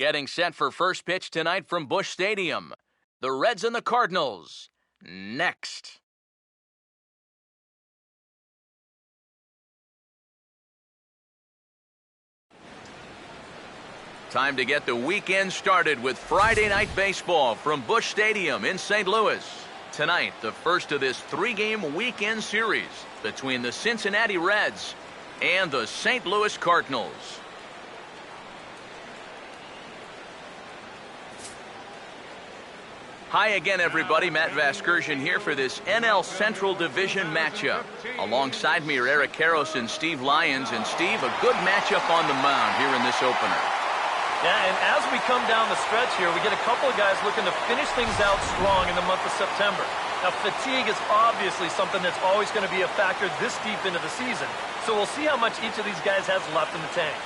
Getting set for first pitch tonight from Busch Stadium. The Reds and the Cardinals. Next. Time to get the weekend started with Friday Night Baseball from Busch Stadium in St. Louis. Tonight, the first of this three-game weekend series between the Cincinnati Reds and the St. Louis Cardinals. Hi again, everybody. Matt Vasgersian here for this NL Central Division matchup. Alongside me are Eric Karros and Steve Lyons. And Steve, a good matchup on the mound here in this opener. Yeah, and as we come down the stretch here, we get a couple of guys looking to finish things out strong in the month of September. Now, fatigue is obviously something that's always going to be a factor this deep into the season. So we'll see how much each of these guys has left in the tank.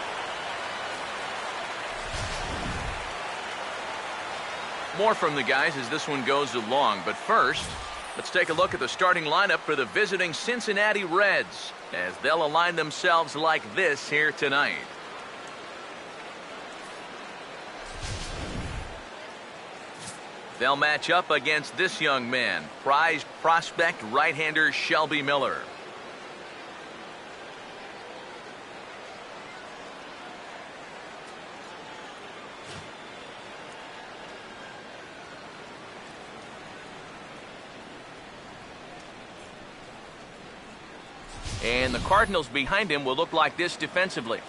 More from the guys as this one goes along. But first, let's take a look at the starting lineup for the visiting Cincinnati Reds as they'll align themselves like this here tonight. They'll match up against this young man, prized prospect right-hander Shelby Miller. And the Cardinals behind him will look like this defensively.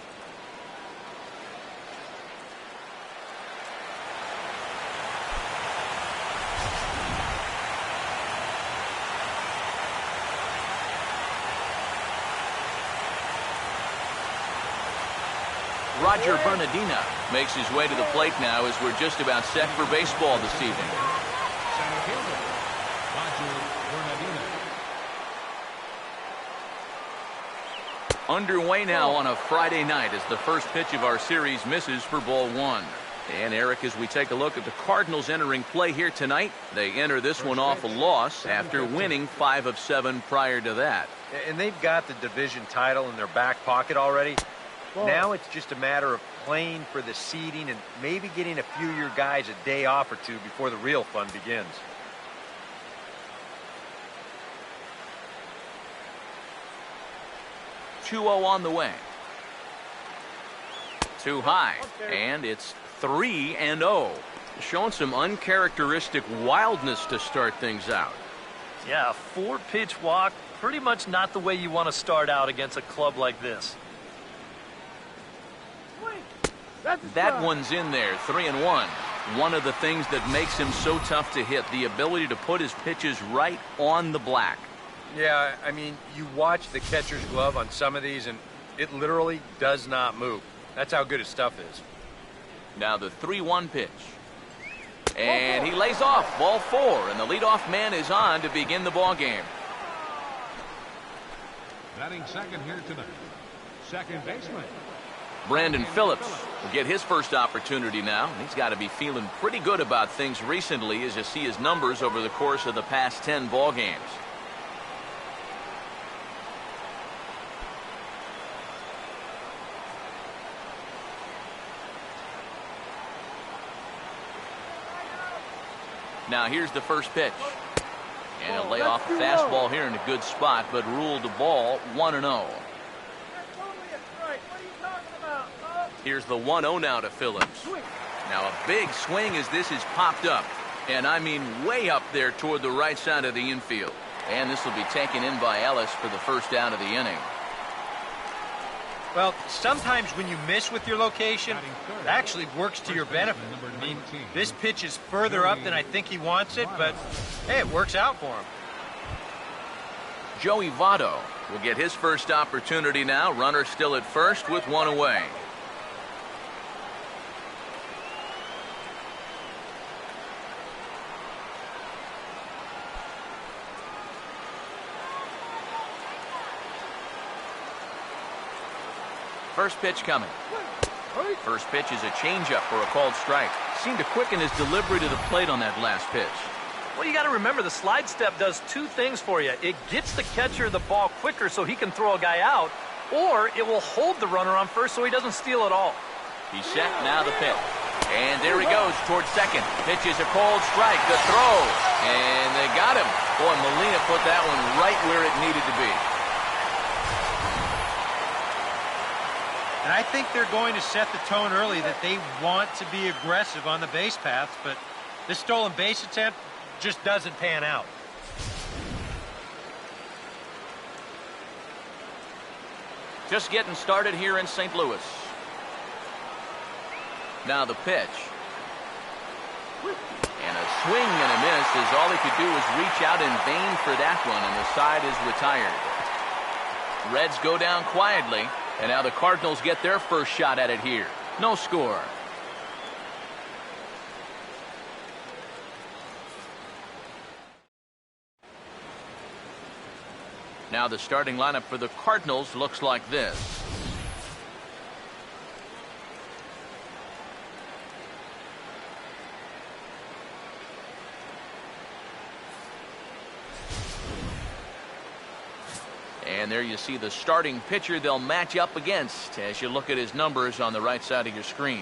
Roger Bernardina makes his way to the plate now as we're just about set for baseball this evening. Center fielder, Roger Bernardina. Underway now on a Friday night as the first pitch of our series misses for ball one. And Eric, as we take a look at the Cardinals entering play here tonight, they enter this one off a loss after winning 5 of 7 prior to that. And they've got the division title in their back pocket already. Now it's just a matter of playing for the seeding and maybe getting a few of your guys a day off or two before the real fun begins. .2-0 on the way. Too high, and it's 3-0. Showing some uncharacteristic wildness to start things out. Yeah, a 4-pitch walk, pretty much not the way you want to start out against a club like this. That one's in there, 3-1. One of the things that makes him so tough to hit, the ability to put his pitches right on the black. Yeah, I mean, you watch the catcher's glove on some of these, and it literally does not move. That's how good his stuff is. Now the 3-1 pitch. And he lays off, ball 4, and the leadoff man is on to begin the ball game. Batting second here tonight, second baseman. Brandon Phillips will get his first opportunity now. He's got to be feeling pretty good about things recently as you see his numbers over the course of the past 10 ball games. Now here's the first pitch. And a layoff fastball here in a good spot, but ruled the ball 1-0. Here's the 1-0 now to Phillips. Now a big swing as this is popped up. And I mean way up there toward the right side of the infield. And this will be taken in by Ellis for the first out of the inning. Well, sometimes when you miss with your location, it actually works to your benefit. I mean, this pitch is further up than I think he wants it, but hey, it works out for him. Joey Votto will get his first opportunity now. Runner still at first with one away. First pitch coming. First pitch is a changeup for a called strike. Seemed to quicken his delivery to the plate on that last pitch. Well, you got to remember the slide step does two things for you. It gets the catcher the ball quicker so he can throw a guy out, or it will hold the runner on first so he doesn't steal it all. He's set, now the pitch. And there he goes towards second. Pitches a cold strike, the throw. And they got him. Boy, Molina put that one right where it needed to be. And I think they're going to set the tone early that they want to be aggressive on the base paths, but this stolen base attempt just doesn't pan out. Just getting started here in St. Louis. Now the pitch. And a swing and a miss as all he could do was reach out in vain for that one, and the side is retired. Reds go down quietly, and now the Cardinals get their first shot at it here. No score. Now the starting lineup for the Cardinals looks like this. And there you see the starting pitcher they'll match up against as you look at his numbers on the right side of your screen.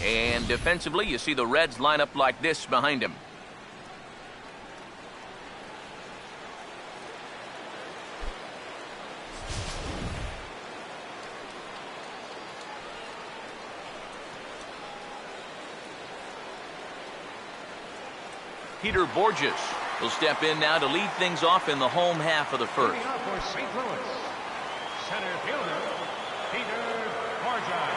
And defensively, you see the Reds line up like this behind him. Peter Borges will step in now to lead things off in the home half of the first. Leading off for St. Louis, center fielder, Peter Borges.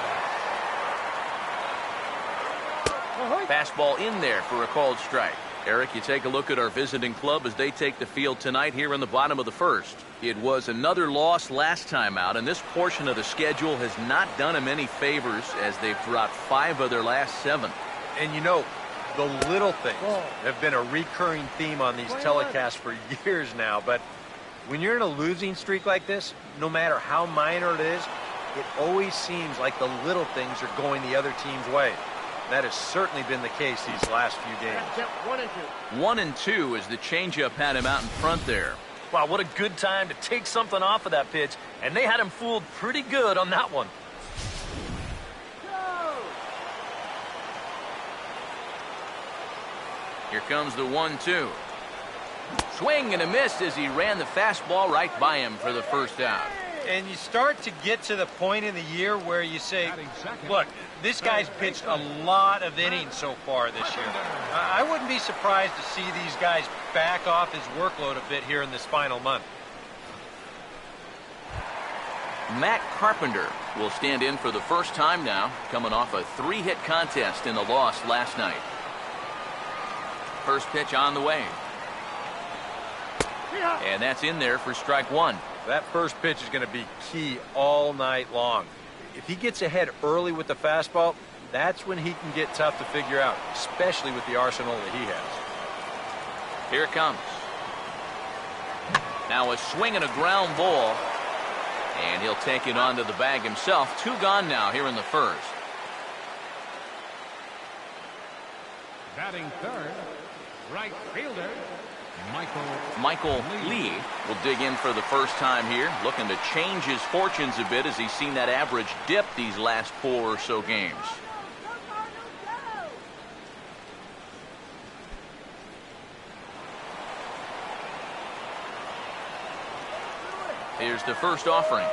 Fastball in there for a called strike. Eric, you take a look at our visiting club as they take the field tonight here in the bottom of the first. It was another loss last time out, and this portion of the schedule has not done them any favors as they've dropped 5 of their last 7. And you know, the little things have been a recurring theme on these telecasts for years now, but when you're in a losing streak like this, no matter how minor it is, it always seems like the little things are going the other team's way. That has certainly been the case these last few games. 1-2 as the changeup had him out in front there. Wow, what a good time to take something off of that pitch, and they had him fooled pretty good on that one. Here comes the 1-2. Swing and a miss as he ran the fastball right by him for the first out. And you start to get to the point in the year where you say, look, this guy's pitched a lot of innings so far this year. I wouldn't be surprised to see these guys back off his workload a bit here in this final month. Matt Carpenter will stand in for the first time now, coming off a 3-hit contest in the loss last night. First pitch on the way. And that's in there for strike 1. That first pitch is going to be key all night long. If he gets ahead early with the fastball, that's when he can get tough to figure out, especially with the arsenal that he has. Here it comes. Now a swing and a ground ball. And he'll take it onto the bag himself. 2 gone now here in the first. Batting third, right fielder, Michael Lee will dig in for the first time here, looking to change his fortunes a bit as he's seen that average dip these last 4 or so games. Here's the first offering.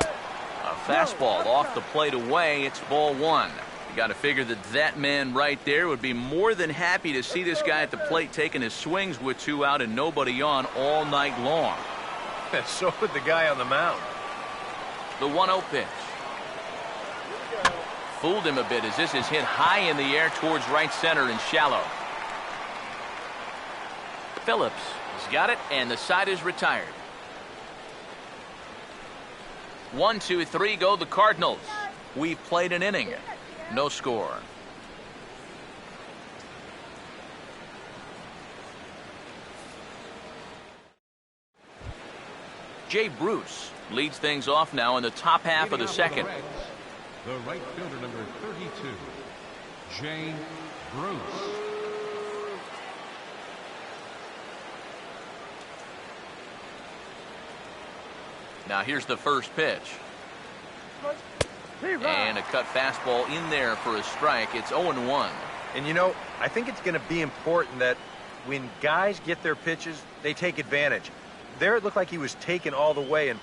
A fastball off the plate away. It's ball 1. You got to figure that man right there would be more than happy to see this guy at the plate taking his swings with 2 out and nobody on all night long. So would the guy on the mound. The 1-0 pitch. Fooled him a bit as this is hit high in the air towards right center and shallow. Phillips has got it, and the side is retired. 1, 2, 3 go the Cardinals. We played an inning. No score. Jay Bruce leads things off now in the top half of the second. the right fielder, number 32, Jay Bruce. Now here's the first pitch. And a cut fastball in there for a strike. It's 0-1. And you know, I think it's going to be important that when guys get their pitches, they take advantage. There it looked like he was taken all the way, and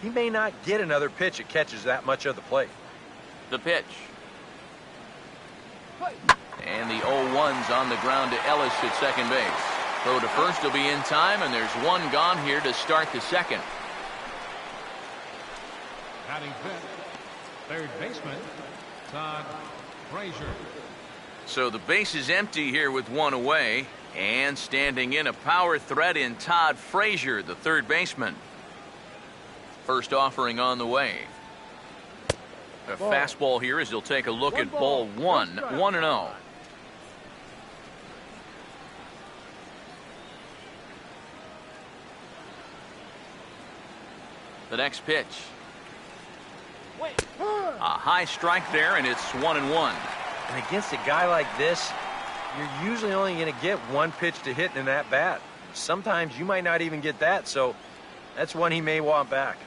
he may not get another pitch that catches that much of the plate. The pitch. And the 0-1's on the ground to Ellis at second base. Throw to first will be in time, and there's one gone here to start the second. Batting fifth, third baseman, Todd Frazier. So the base is empty here with one away, and standing in a power threat in Todd Frazier, the third baseman. First offering on the way. A fastball here as he'll take a look at ball one. 1-0. The next pitch. A high strike there, and it's 1-1. And against a guy like this, you're usually only going to get one pitch to hit in that bat. Sometimes you might not even get that, so that's one he may want back.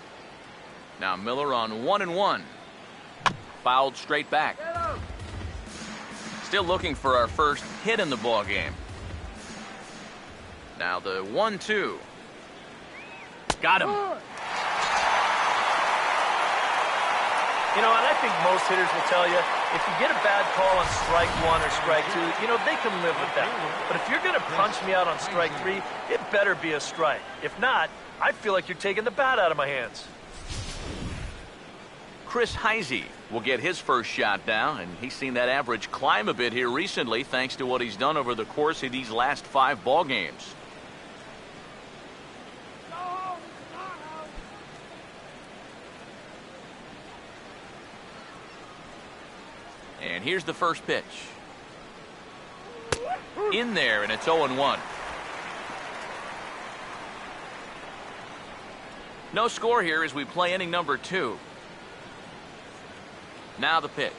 Now Miller on 1-1. Fouled straight back. Still looking for our first hit in the ball game. Now the 1-2. Got him. You know, and I think most hitters will tell you, if you get a bad call on strike one or strike two, you know, they can live with that. But if you're going to punch me out on strike three, it better be a strike. If not, I feel like you're taking the bat out of my hands. Chris Heisey will get his first shot down, and he's seen that average climb a bit here recently thanks to what he's done over the course of these last 5 ball games. And here's the first pitch. In there, and it's 0-1. No score here as we play inning number 2. Now the pitch.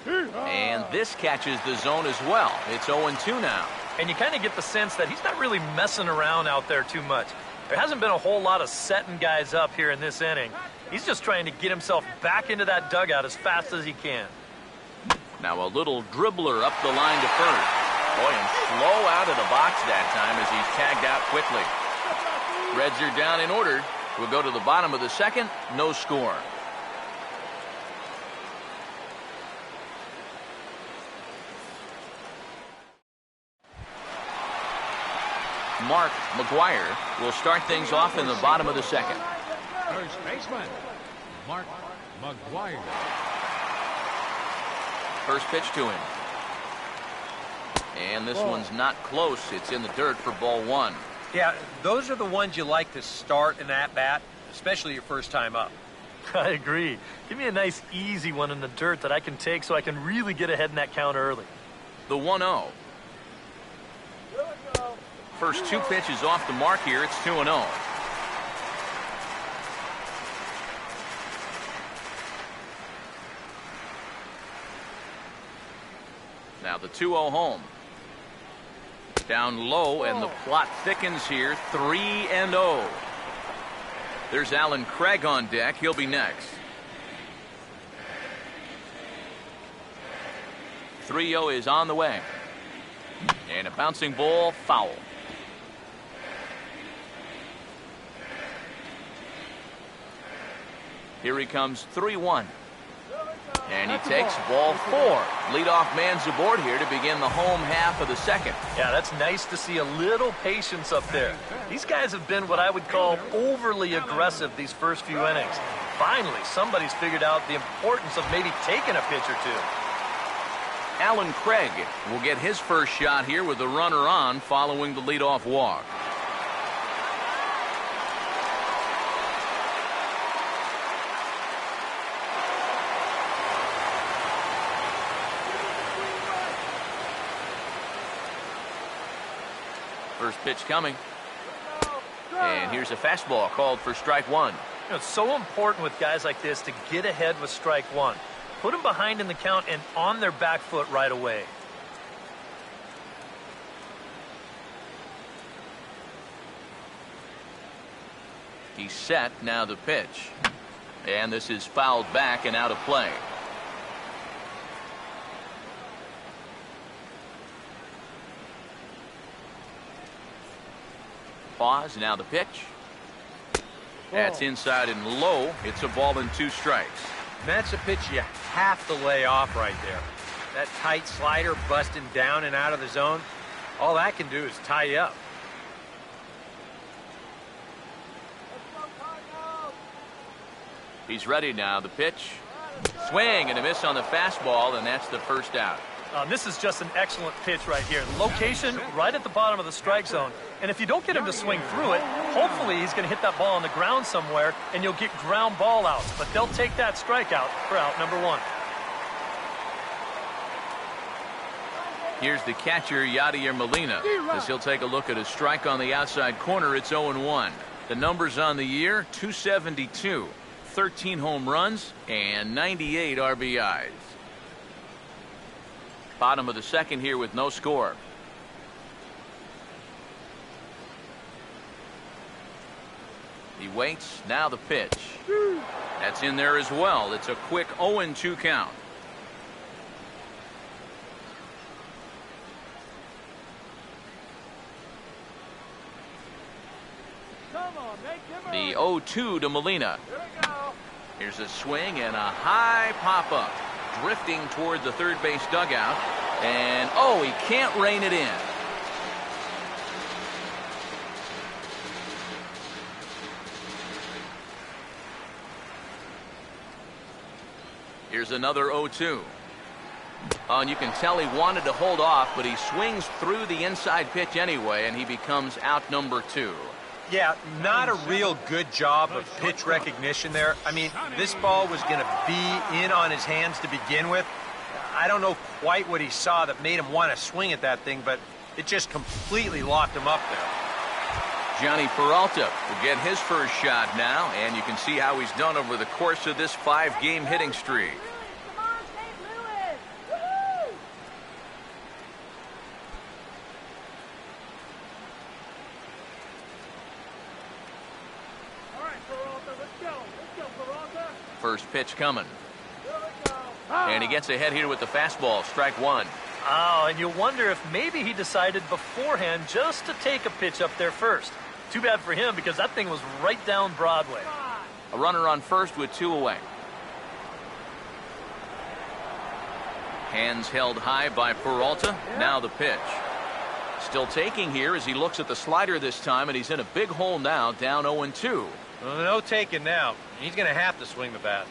And this catches the zone as well. It's 0-2 now. And you kind of get the sense that he's not really messing around out there too much. There hasn't been a whole lot of setting guys up here in this inning. He's just trying to get himself back into that dugout as fast as he can. Now a little dribbler up the line to first. Boy, and slow out of the box that time as he's tagged out quickly. Reds are down in order. We'll go to the bottom of the second. No score. Mark McGuire will start things off in the bottom of the second. First baseman, Mark McGuire. First pitch to him. And this one's not close. It's in the dirt for ball 1. Yeah, those are the ones you like to start in that bat, especially your first time up. I agree. Give me a nice, easy one in the dirt that I can take so I can really get ahead in that count early. The 1-0. First 2 pitches off the mark here. It's 2-0. Now the 2-0 home. Down low, and the plot thickens here. 3-0. There's Alan Craig on deck. He'll be next. 3-0 is on the way. And a bouncing ball, foul. Here he comes, 3-1. And he takes ball 4. Leadoff man's aboard here to begin the home half of the second. Yeah, that's nice to see a little patience up there. These guys have been what I would call overly aggressive these first few innings. Finally, somebody's figured out the importance of maybe taking a pitch or two. Alan Craig will get his first shot here with the runner on following the leadoff walk. First pitch coming. And here's a fastball called for strike 1. You know, it's so important with guys like this to get ahead with strike one. Put them behind in the count and on their back foot right away. He's set, now the pitch. And this is fouled back and out of play. Pause, now the pitch. That's inside and low. It's a ball and 2 strikes. And that's a pitch you have to lay off right there. That tight slider busting down and out of the zone, all that can do is tie you up. He's ready now, the pitch. Swing and a miss on the fastball, and that's the first out. This is just an excellent pitch right here. Location right at the bottom of the strike zone. And if you don't get him to swing through it, hopefully he's going to hit that ball on the ground somewhere, and you'll get ground ball outs. But they'll take that strikeout for out number 1. Here's the catcher, Yadier Molina, as he'll take a look at a strike on the outside corner. It's 0-1. The numbers on the year, 272, 13 home runs, and 98 RBIs. Bottom of the second here with no score. He waits, now the pitch. That's in there as well. It's a quick 0-2 count. The 0-2 to Molina. Here's a swing and a high pop-up. Drifting toward the third base dugout. And, oh, he can't rein it in. Here's another 0-2. Oh, and you can tell he wanted to hold off, but he swings through the inside pitch anyway, and he becomes out number 2. Yeah, not a real good job of pitch recognition there. I mean, this ball was going to be in on his hands to begin with. I don't know quite what he saw that made him want to swing at that thing, but it just completely locked him up there. Johnny Peralta will get his first shot now, and you can see how he's done over the course of this 5-game hitting streak. First pitch coming. And he gets ahead here with the fastball, strike 1. Oh, and you wonder if maybe he decided beforehand just to take a pitch up there first. Too bad for him because that thing was right down Broadway. A runner on first with 2 away. Hands held high by Peralta. Now the pitch. Still taking here as he looks at the slider this time, and he's in a big hole now, down 0-2. Well, no taking now. He's going to have to swing the bat.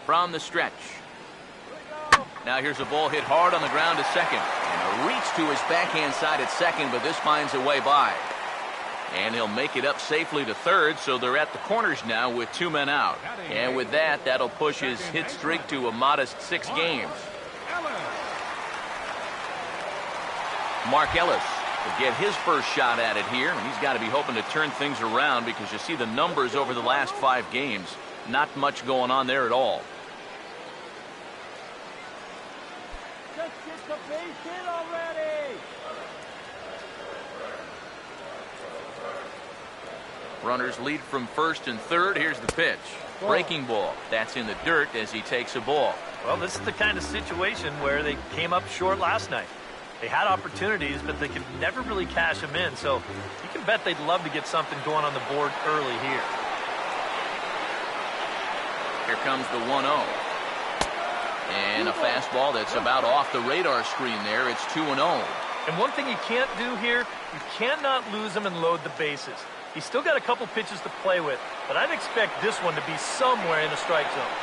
From the stretch. Now here's a ball hit hard on the ground to second. And a reach to his backhand side at second, but this finds a way by. And he'll make it up safely to third, so they're at the corners now with 2 men out. And with that, that'll push his hit streak to a modest 6 games. Mark Ellis will get his first shot at it here, and he's got to be hoping to turn things around because you see the numbers over the last 5 games. Not much going on there at all. Just get the base hit already. Runners lead from first and third. Here's the pitch. Breaking ball. That's in the dirt as he takes a ball. Well, this is the kind of situation where they came up short last night. They had opportunities, but they could never really cash them in. So you can bet they'd love to get something going on the board early here. Here comes the 1-0. And a fastball that's about off the radar screen there. It's 2-0. And one thing you can't do here, you cannot lose them and load the bases. He's still got a couple pitches to play with, but I'd expect this one to be somewhere in the strike zone.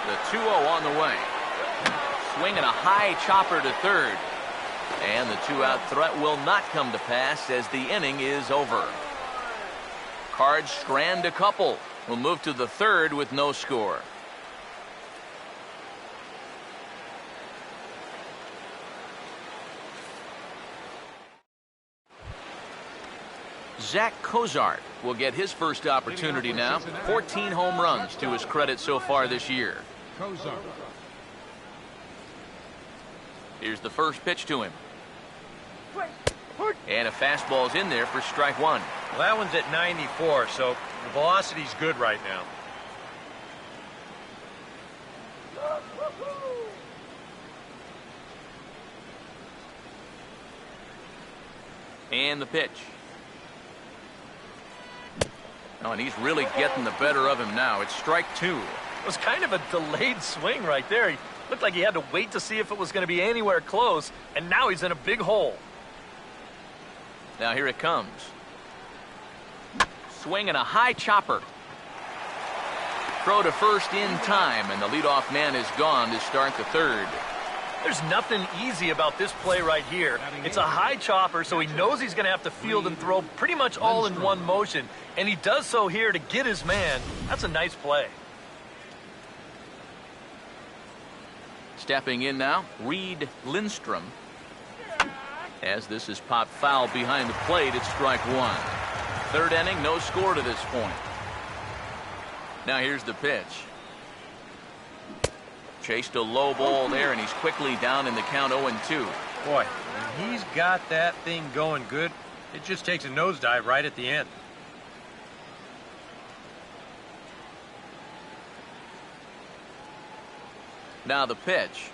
The 2-0 on the way. Swinging a high chopper to third. And the 2-out threat will not come to pass as the inning is over. Cards strand a couple. We'll move to the third with no score. Zach Cozart will get his first opportunity now. 14 home runs to his credit so far this year. Cozart. Here's the first pitch to him. And a fastball's in there for strike one. Well, that one's at 94, so the velocity's good right now. And the pitch. Oh, and he's really getting the better of him now. It's strike two. It was kind of a delayed swing right there. He looked like he had to wait to see if it was going to be anywhere close, and now he's in a big hole. Now here it comes. Swing and a high chopper. Throw to first in time, and the leadoff man is gone to start the third. There's nothing easy about this play right here. It's a high chopper, so he knows he's going to have to field and throw pretty much all in one motion, and he does so here to get his man. That's a nice play. Stepping in now, Reed Lindstrom. As this is popped foul behind the plate, it's strike one. Third inning, no score to this point. Now here's the pitch. Chased a low ball there, and he's quickly down in the count 0-2. Boy, when he's got that thing going good, it just takes a nosedive right at the end. Now the pitch.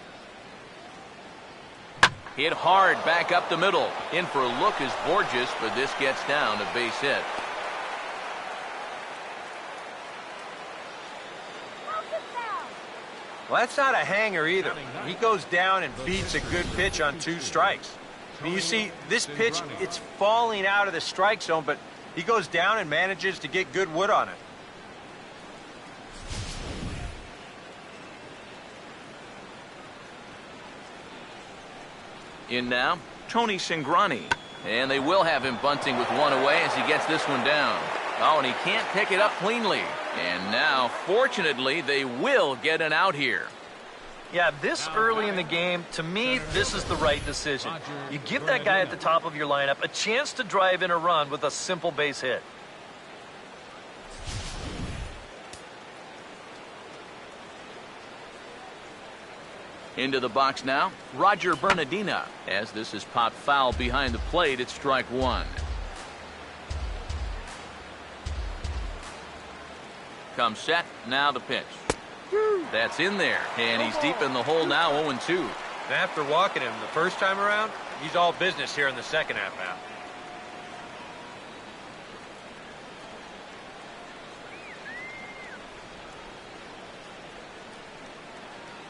Hit hard back up the middle. In for a look is Borges, but this gets down a base hit. Well, that's not a hanger either. He goes down and beats a good pitch on 2 strikes. I mean, you see, this pitch, it's falling out of the strike zone, but he goes down and manages to get good wood on it. In now, Tony Cingrani. And they will have him bunting with one away as he gets this one down. Oh, and he can't pick it up cleanly. And now, fortunately, they will get an out here. Yeah, this early in the game, to me, this is the right decision. You give that guy at the top of your lineup a chance to drive in a run with a simple base hit. Into the box now, Roger Bernardina. As this is popped foul behind the plate, it's strike one. Comes set, now the pitch. That's in there, and he's deep in the hole now, 0-2. And after walking him the first time around, he's all business here in the second half now.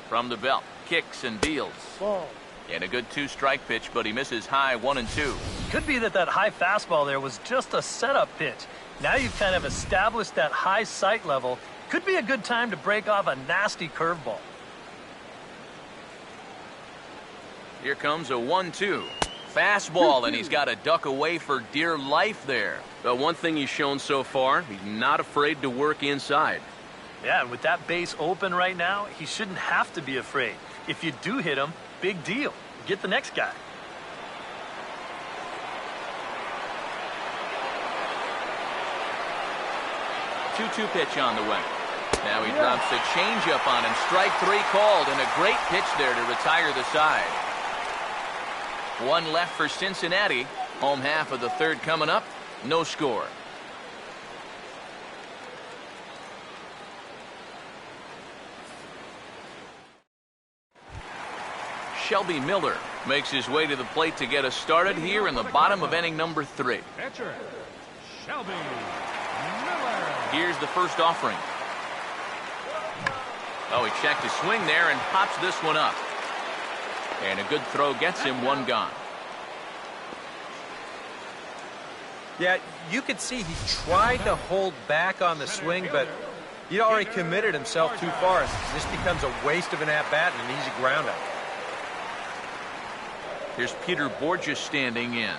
From the belt, kicks and deals. Ball. And a good 2-strike pitch, but he misses high 1-2. Could be that high fastball there was just a setup pitch. Now you've kind of established that high sight level. Could be a good time to break off a nasty curveball. Here comes a 1-2. Fastball, and he's got to duck away for dear life there. But one thing he's shown so far, he's not afraid to work inside. Yeah, and with that base open right now, he shouldn't have to be afraid. If you do hit him, big deal. Get the next guy. 2-2 pitch on the way. Now he drops a changeup on him. Strike 3 called, and a great pitch there to retire the side. One left for Cincinnati. Home half of the third coming up. No score. Shelby Miller makes his way to the plate to get us started here in the bottom of inning number 3. Pitcher, Shelby Miller. Here's the first offering. Oh, he checked his swing there and pops this one up. And a good throw gets him one gone. Yeah, you could see he tried to hold back on the swing, but he'd already committed himself too far, and this becomes a waste of an at-bat and an easy ground-out. Here's Peter Borges standing in.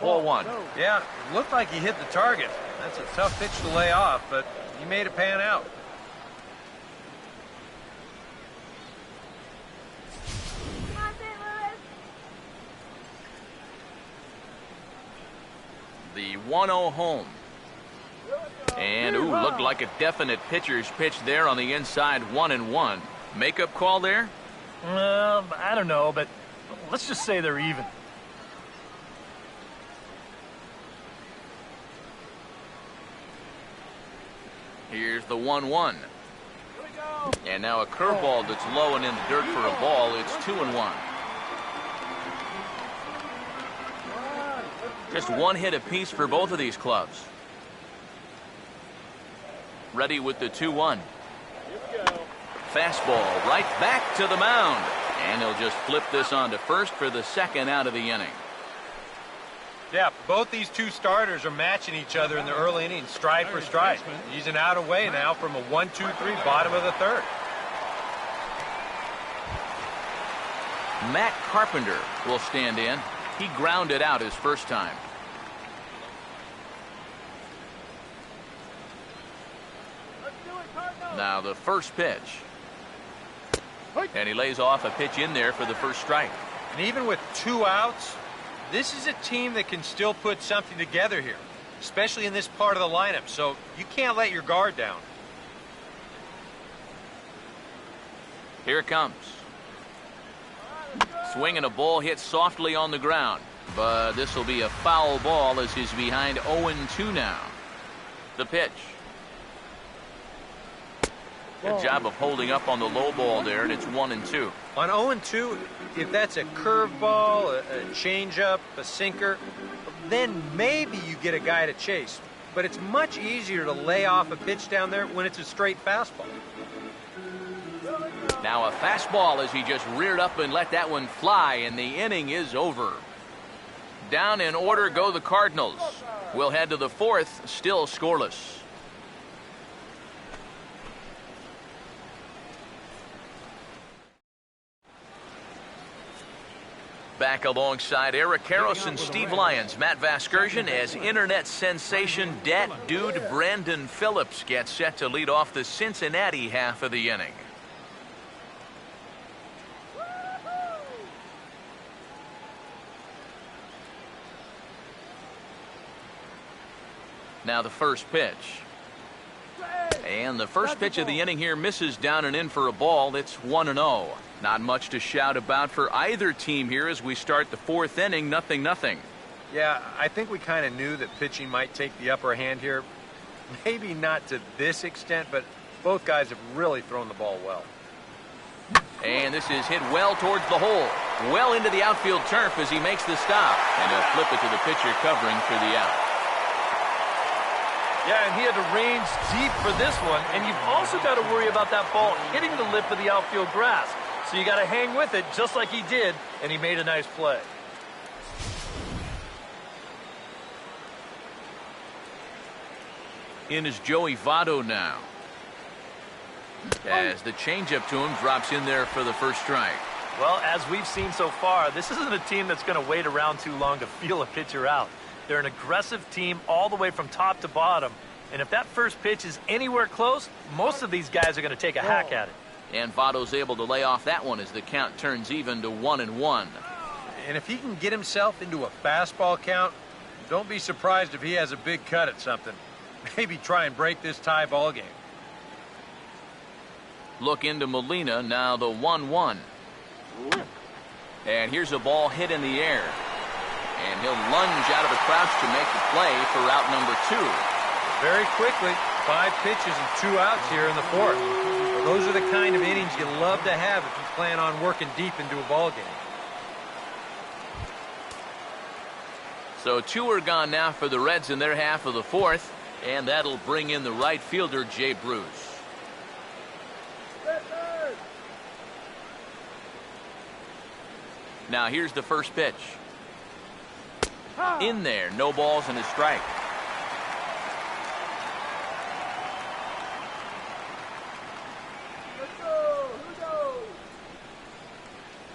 Ball one. Yeah, looked like he hit the target. That's a tough pitch to lay off, but he made it pan out. The 1-0 home. And, ooh, looked like a definite pitcher's pitch there on the inside, 1-1. Makeup call there? I don't know, but let's just say they're even. Here's the 1-1. And now a curveball that's low and in the dirt for a ball. It's 2-1. Just one hit apiece for both of these clubs. Ready with the 2-1. Fastball right back to the mound. And he'll just flip this on to first for the second out of the inning. Yeah, both these two starters are matching each other in the early innings, stride for stride. He's an out away now from a 1-2-3 bottom of the third. Matt Carpenter will stand in. He grounded out his first time. Now the first pitch. And he lays off a pitch in there for the first strike. And even with 2 outs, this is a team that can still put something together here, especially in this part of the lineup, so you can't let your guard down. Here it comes. Swing and a ball hit softly on the ground, but this will be a foul ball as he's behind 0-2 now. The pitch. Good job of holding up on the low ball there, and it's 1-2. On 0-2, if that's a curveball, a changeup, a sinker, then maybe you get a guy to chase. But it's much easier to lay off a pitch down there when it's a straight fastball. Now a fastball as he just reared up and let that one fly, and the inning is over. Down in order go the Cardinals. We'll head to the fourth, still scoreless. Back alongside Eric Karros and Steve Lyons, Matt Vasgersian, as internet sensation Dat Dude Brandon Phillips gets set to lead off the Cincinnati half of the inning. Now the first pitch. And the first pitch of the inning here misses down and in for a ball. It's 1-0. Not much to shout about for either team here as we start the fourth inning, 0-0. Yeah, I think we kind of knew that pitching might take the upper hand here. Maybe not to this extent, but both guys have really thrown the ball well. And this is hit well towards the hole. Well into the outfield turf as he makes the stop. And he'll flip it to the pitcher covering for the out. Yeah, and he had to range deep for this one. And you've also got to worry about that ball hitting the lip of the outfield grass. So you got to hang with it just like he did, and he made a nice play. In is Joey Votto now. As the changeup to him drops in there for the first strike. Well, as we've seen so far, this isn't a team that's going to wait around too long to feel a pitcher out. They're an aggressive team all the way from top to bottom. And if that first pitch is anywhere close, most of these guys are going to take a hack at it. And Votto's able to lay off that one as the count turns even to 1-1. And if he can get himself into a fastball count, don't be surprised if he has a big cut at something. Maybe try and break this tie ball game. Look into Molina, now the 1-1. And here's a ball hit in the air. And he'll lunge out of the crouch to make the play for out number 2. Very quickly, 5 pitches and 2 outs here in the fourth. Those are the kind of innings you love to have if you plan on working deep into a ball game. So 2 are gone now for the Reds in their half of the fourth, and that'll bring in the right fielder, Jay Bruce. Now here's the first pitch. In there, no balls and a strike.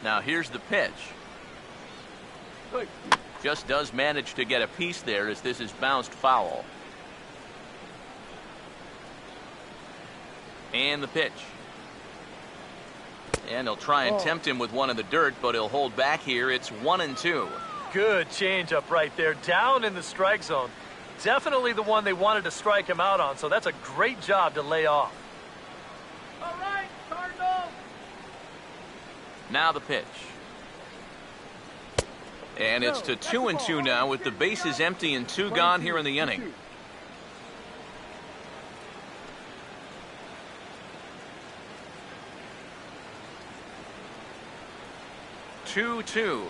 Now here's the pitch. Just does manage to get a piece there as this is bounced foul. And the pitch. And he'll try and tempt him with one in the dirt, but he'll hold back here. It's 1-2. Good changeup right there, down in the strike zone. Definitely the one they wanted to strike him out on, so that's a great job to lay off. All right, Cardinals. Now the pitch. And it's to 2-2 now with the bases empty and 2 gone here in the inning. 2-2.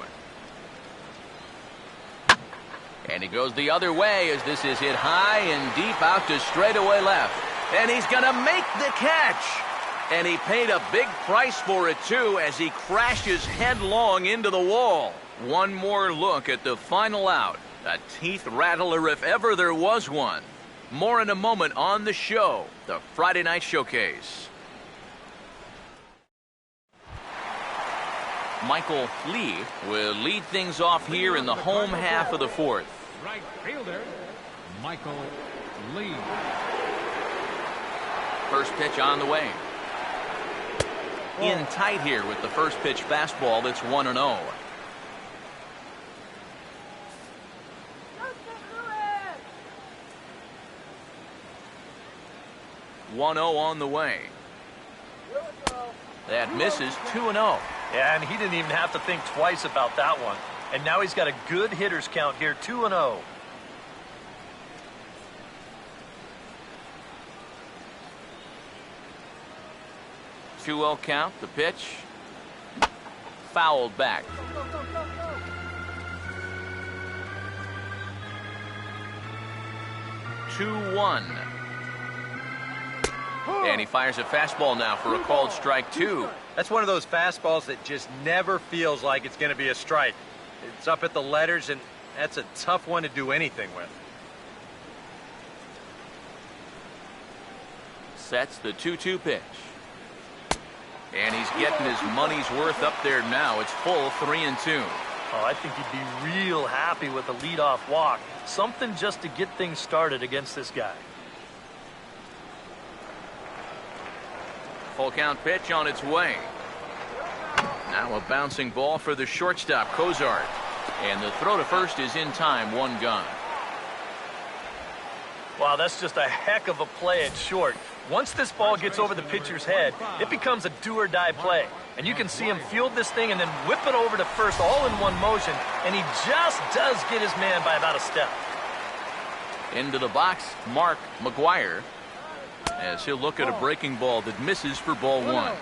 And he goes the other way as this is hit high and deep out to straightaway left. And he's going to make the catch. And he paid a big price for it, too, as he crashes headlong into the wall. One more look at the final out. A teeth rattler if ever there was one. More in a moment on the show, the Friday Night Showcase. Michael Lee will lead things off here in the home half of the fourth. Right fielder, Michael Lee. First pitch on the way. In tight here with the first pitch fastball that's 1-0. 1-0 on the way. That misses. 2-0. Yeah, and he didn't even have to think twice about that one. And now he's got a good hitters count here, 2-0. Two-0 count. The pitch fouled back. Two 1. And he fires a fastball now for a called strike 2. That's one of those fastballs that just never feels like it's going to be a strike. It's up at the letters, and that's a tough one to do anything with. Sets the 2-2 pitch. And he's getting his money's worth up there now. It's full 3-2. Oh, I think he'd be real happy with a leadoff walk. Something just to get things started against this guy. Full count pitch on its way. Now a bouncing ball for the shortstop, Cozart. And the throw to first is in time, 1 gone. Wow, that's just a heck of a play at short. Once this ball gets over the pitcher's head, it becomes a do-or-die play. And you can see him field this thing and then whip it over to first all in one motion. And he just does get his man by about a step. Into the box, Mark McGuire, as he'll look at a breaking ball that misses for ball 1.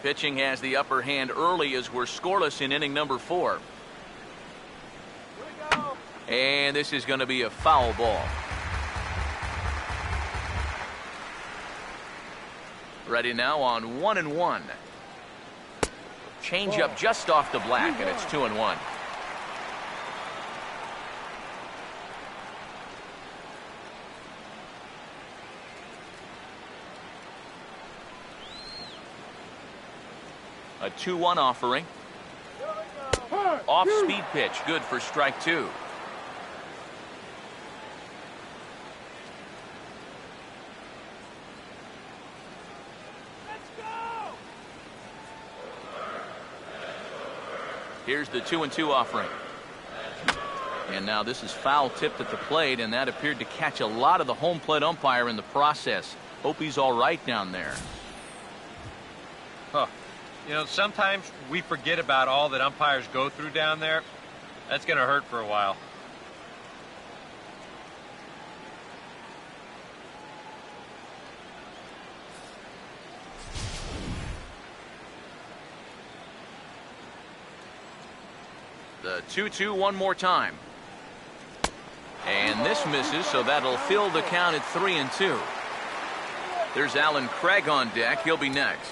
Pitching has the upper hand early as we're scoreless in inning number 4. And this is going to be a foul ball. Ready now on 1-1. Change up just off the black, and it's 2-1. A 2-1 offering. Off-speed pitch, good for strike 2. Here's the 2-2 offering. And now this is foul tipped at the plate, and that appeared to catch a lot of the home plate umpire in the process. Hope he's all right down there. Huh. You know, sometimes we forget about all that umpires go through down there. That's going to hurt for a while. The 2-2 one more time. And this misses, so that'll fill the count at 3-2. There's Alan Craig on deck. He'll be next.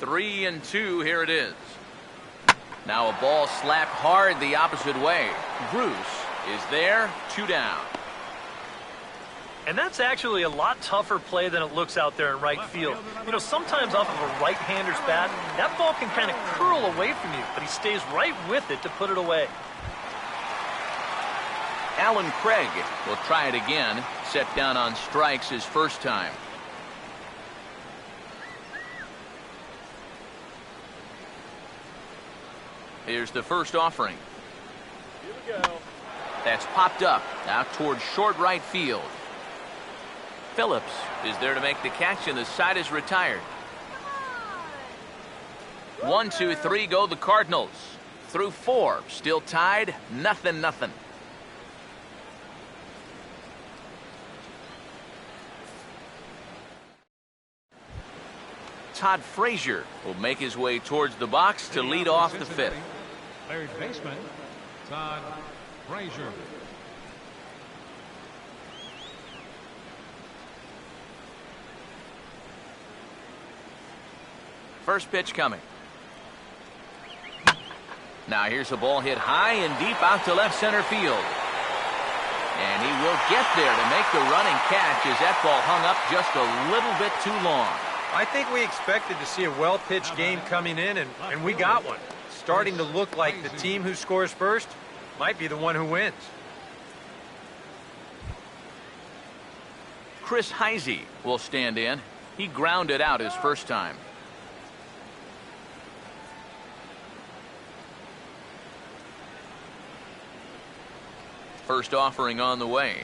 3-2, here it is. Now a ball slapped hard the opposite way. Bruce is there, 2 down. And that's actually a lot tougher play than it looks out there in right field. You know, sometimes off of a right-hander's bat, that ball can kind of curl away from you, but he stays right with it to put it away. Alan Craig will try it again. Set down on strikes his first time. Here's the first offering. Here we go. That's popped up out towards short right field. Phillips is there to make the catch, and the side is retired. 1, 2, 3 go the Cardinals. Through 4, still tied, 0-0. Todd Frazier will make his way towards the box to lead off the 5th. Third baseman, Todd Frazier. First pitch coming. Now here's a ball hit high and deep out to left center field. And he will get there to make the running catch as that ball hung up just a little bit too long. I think we expected to see a well-pitched game coming in, and we got one. Starting to look like the team who scores first might be the one who wins. Chris Heisey will stand in. He grounded out his first time. First offering on the way.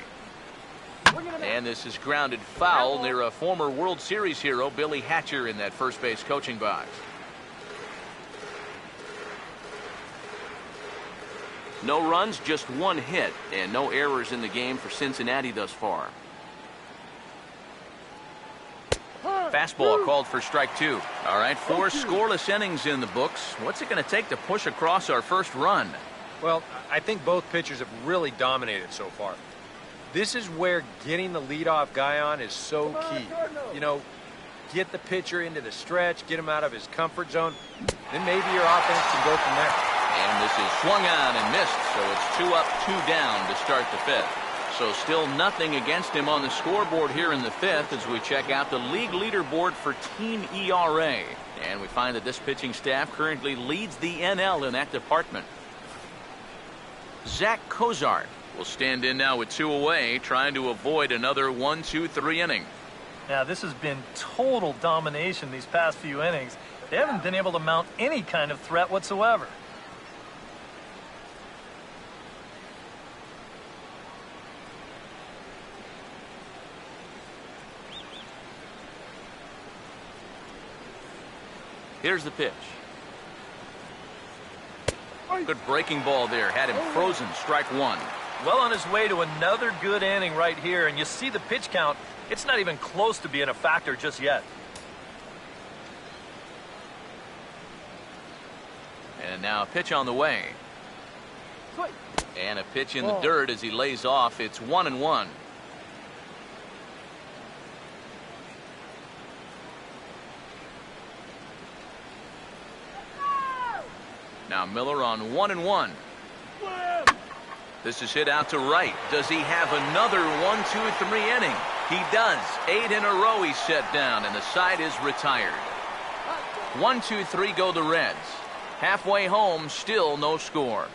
And this is grounded foul near a former World Series hero, Billy Hatcher, in that first base coaching box. No runs, just one hit, and no errors in the game for Cincinnati thus far. Fastball called for strike 2. All right, 4 scoreless innings in the books. What's it going to take to push across our first run? Well, I think both pitchers have really dominated so far. This is where getting the leadoff guy on is so key. You know, get the pitcher into the stretch, get him out of his comfort zone, then maybe your offense can go from there. And this is swung on and missed, so it's 2 up, 2 down to start the 5th. So still nothing against him on the scoreboard here in the 5th as we check out the league leaderboard for team ERA. And we find that this pitching staff currently leads the NL in that department. Zach Cozart will stand in now with 2 away, trying to avoid another 1, 2, 3 inning. Now, this has been total domination these past few innings. They haven't been able to mount any kind of threat whatsoever. Here's the pitch. Good breaking ball there. Had him frozen. Strike 1. Well on his way to another good inning right here. And you see the pitch count. It's not even close to being a factor just yet. And now a pitch on the way. And a pitch in the dirt as he lays off. It's 1-1. Now Miller on 1-1. This is hit out to right. Does he have another 1, 2, 3 inning? He does. 8 in a row he's set down, and the side is retired. 1, 2, 3 go the Reds. Halfway home, still no score.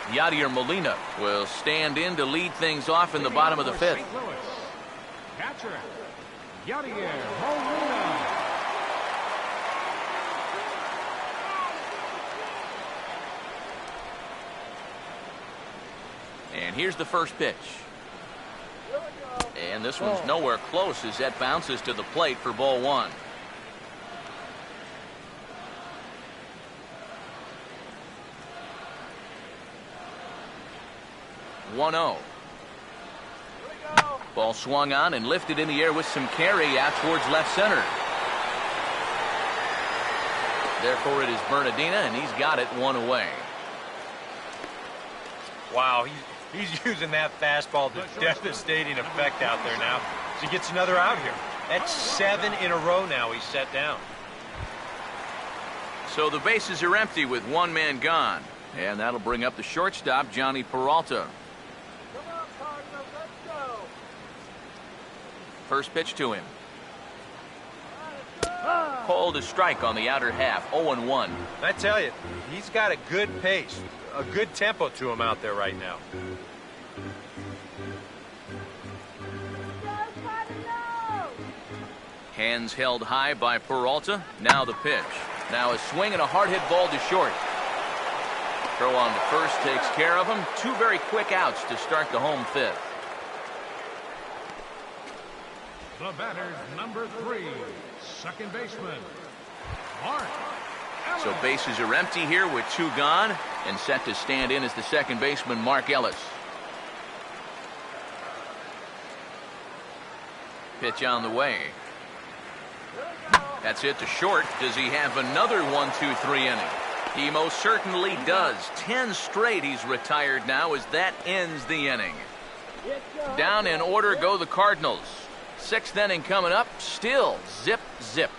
Yadier Molina will stand in to lead things off in the bottom of the 5th. Catcher, Yadier Molina. And here's the first pitch. And this one's nowhere close as that bounces to the plate for ball 1. (1-0). Ball swung on and lifted in the air with some carry out towards left center. Therefore it is Bernardina, and he's got it 1 away. Wow, he's using that fastball to devastating effect out there now. So he gets another out here. That's 7 in a row now he's set down. So the bases are empty with 1 man gone. And that'll bring up the shortstop, Johnny Peralta. Come on, Cardinals, let's go. First pitch to him. called a strike on the outer half. 0-1. I tell you, he's got a good pace, a good tempo to him out there right now. Hands held high by Peralta. Now the pitch. Now a swing and a hard hit ball to short. Throw on to first takes care of him. Two very quick outs to start the home fifth. The batter's number 3, second baseman, Mark Ellis. So bases are empty here with two gone, and set to stand in as the second baseman, Mark Ellis. Pitch on the way. That's it to short. Does he have another 1-2-3 inning? He most certainly does. 10 straight he's retired now as that ends the inning. Down in order go the Cardinals. Sixth inning coming up. Still zip, zip.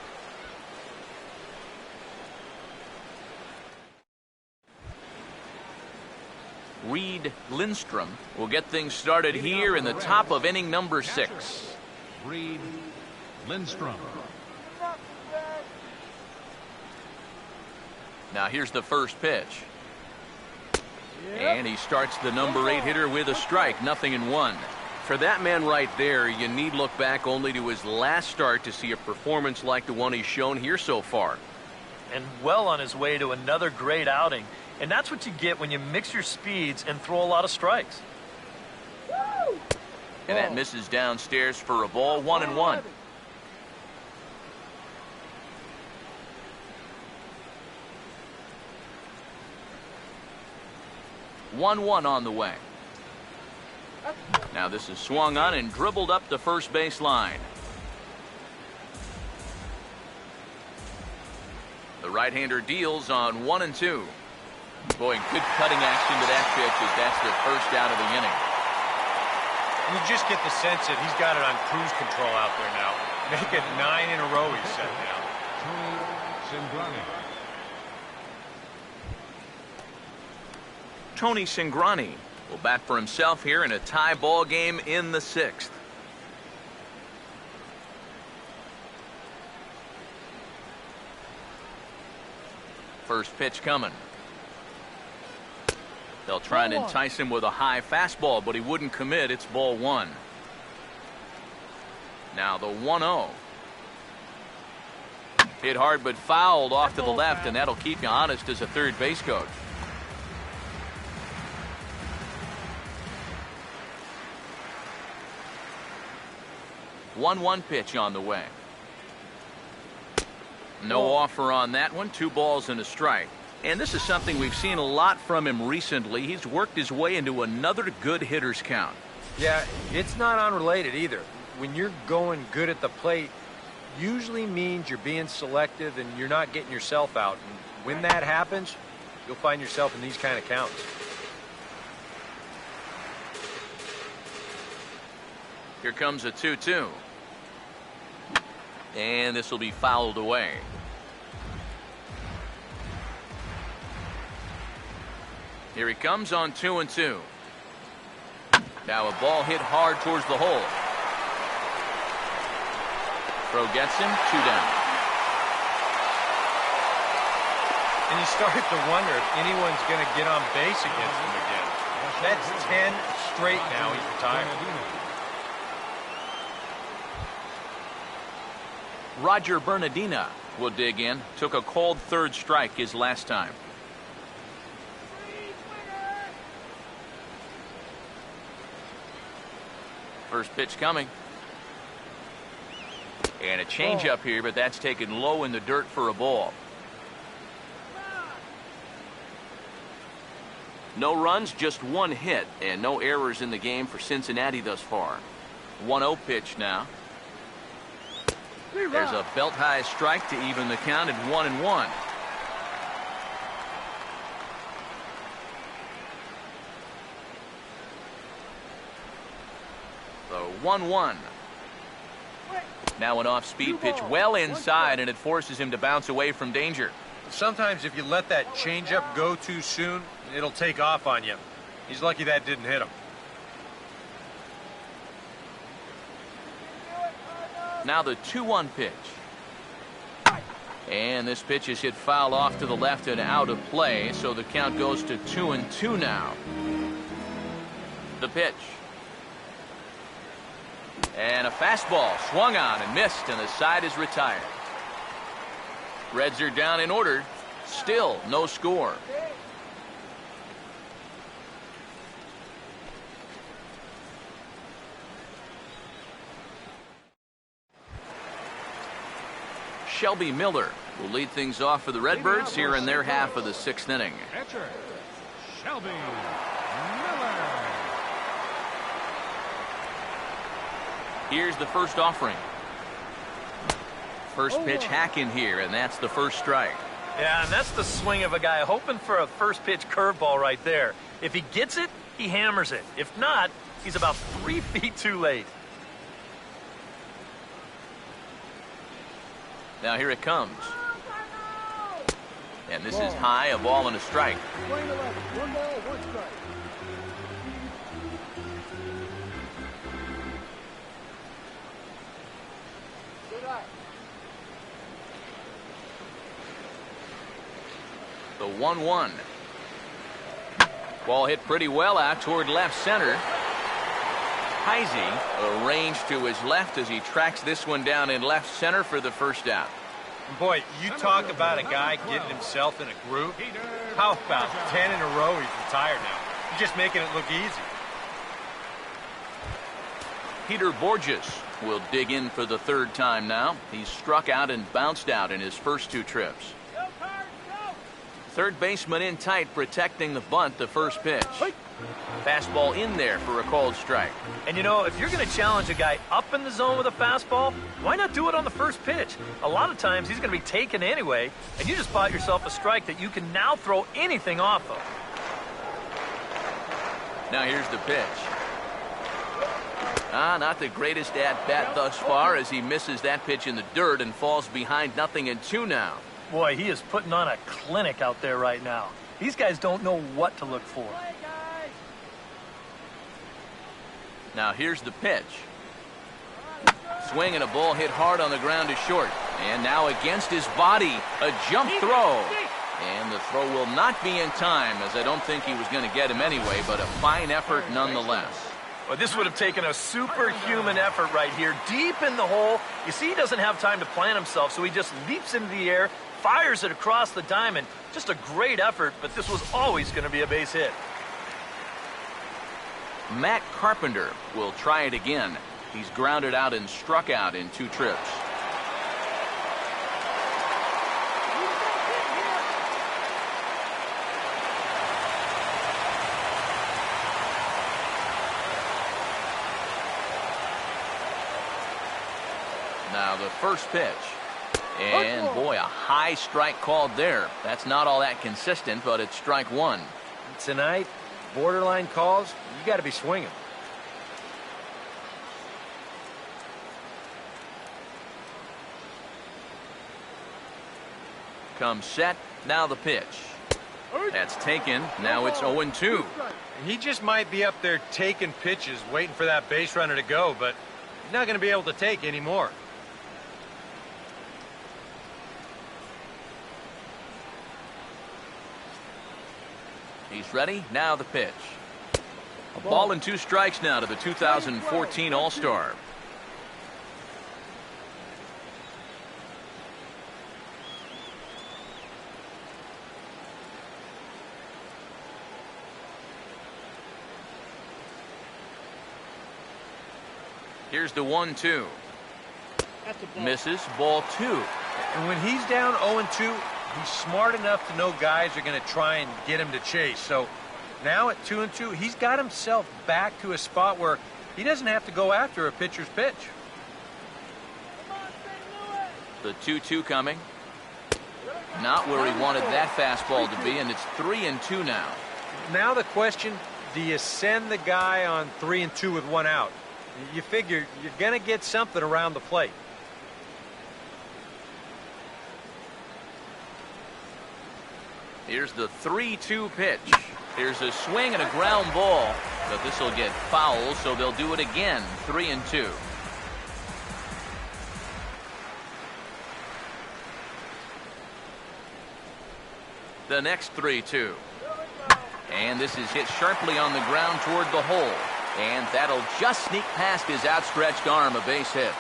Reed Lindstrom will get things started here in the top of inning number 6. Reed Lindstrom. Now here's the first pitch. And he starts the number 8 hitter with a strike. 0-1. For that man right there, you need look back only to his last start to see a performance like the one he's shown here so far. And well on his way to another great outing. And that's what you get when you mix your speeds and throw a lot of strikes. And that misses downstairs for a ball. 1-1. On the way. Now this is swung on and dribbled up the first base line. The right-hander deals on 1-2. Boy, good cutting action to that pitch as that's the first out of the inning. You just get the sense that he's got it on cruise control out there now. Make it 9 in a row he's set now. Tony Cingrani will bat for himself here in a tie ball game in the 6th. First pitch coming. They'll try and entice him with a high fastball, but he wouldn't commit. It's ball 1. Now the 1-0. Hit hard but fouled off to the left, and that'll keep you honest as a third base coach. One pitch on the way. No offer on that one. 2 balls and a strike. And this is something we've seen a lot from him recently. He's worked his way into another good hitter's count. Yeah, it's not unrelated either. When you're going good at the plate, usually means you're being selective and you're not getting yourself out. And when that happens, you'll find yourself in these kind of counts. Here comes a 2-2. And this will be fouled away. Here he comes on 2-2. Now a ball hit hard towards the hole. Throw gets him. 2 down. And you start to wonder if anyone's going to get on base against him again. That's 10 straight now he's retired. Roger Bernardina will dig in. Took a called third strike his last time. First pitch coming. And a changeup here, but that's taken low in the dirt for a ball. No runs, just 1 hit, and no errors in the game for Cincinnati thus far. 1-0 pitch now. There's a belt-high strike to even the count at 1-1. So 1-1. Now an off-speed pitch well inside, and it forces him to bounce away from danger. Sometimes if you let that changeup go too soon, it'll take off on you. He's lucky that didn't hit him. Now the 2-1 pitch. And this pitch is hit foul off to the left and out of play, so the count goes to 2-2 now. The pitch. And a fastball swung on and missed, and the side is retired. Reds are down in order. Still no score. Shelby Miller will lead things off for the Redbirds here in their half of the 6th inning. Catcher, Shelby Miller. Here's the first offering. First pitch hack in here, and that's the first strike. Yeah, and that's the swing of a guy hoping for a first pitch curveball right there. If he gets it, he hammers it. If not, he's about 3 feet too late. Now here it comes. And this is high, a ball and a strike. 1 ball, 1 strike. The 1-1. Ball hit pretty well out toward left center. Heisey arranged to his left as he tracks this one down in left center for the first out. Boy, you talk about a guy getting himself in a groove. How about 10 in a row he's retired now? He's just making it look easy. Peter Borges will dig in for the 3rd time now. He's struck out and bounced out in his first 2 trips. Third baseman in tight, protecting the bunt, the first pitch. Fastball in there for a called strike. And you know, if you're going to challenge a guy up in the zone with a fastball, why not do it on the first pitch? A lot of times he's going to be taken anyway, and you just bought yourself a strike that you can now throw anything off of. Now here's the pitch. Not the greatest at-bat thus far as he misses that pitch in the dirt and falls behind 0-2 now. Boy, he is putting on a clinic out there right now. These guys don't know what to look for. Now here's the pitch. Swing and a ball hit hard on the ground to short. And now against his body, a jump throw. And the throw will not be in time, as I don't think he was going to get him anyway, but a fine effort nonetheless. Well, this would have taken a superhuman effort right here, deep in the hole. You see, he doesn't have time to plant himself, so he just leaps into the air, fires it across the diamond. Just a great effort, but this was always going to be a base hit. Matt Carpenter will try it again. He's grounded out and struck out in 2 trips. Now the first pitch. And boy, a high strike called there. That's not all that consistent, but it's strike 1. Tonight, borderline calls, you got to be swinging. Comes set. Now the pitch. That's taken. Now it's 0-2. He just might be up there taking pitches, waiting for that base runner to go, but he's not going to be able to take anymore. He's ready. Now the pitch. A ball and 2 strikes now to the 2014 All-Star. Here's the 1-2. Misses. Ball 2. And when he's down 0-2, he's smart enough to know guys are going to try and get him to chase. So now at 2-2, he's got himself back to a spot where he doesn't have to go after a pitcher's pitch. The 2-2 coming. Not where he wanted that fastball to be, and it's 3-2 now. Now the question, do you send the guy on 3-2 with 1 out? You figure you're going to get something around the plate. Here's the 3-2 pitch. Here's a swing and a ground ball, but this will get foul, so they'll do it again. 3-2. The next 3-2. And this is hit sharply on the ground toward the hole. And that'll just sneak past his outstretched arm, a base hit.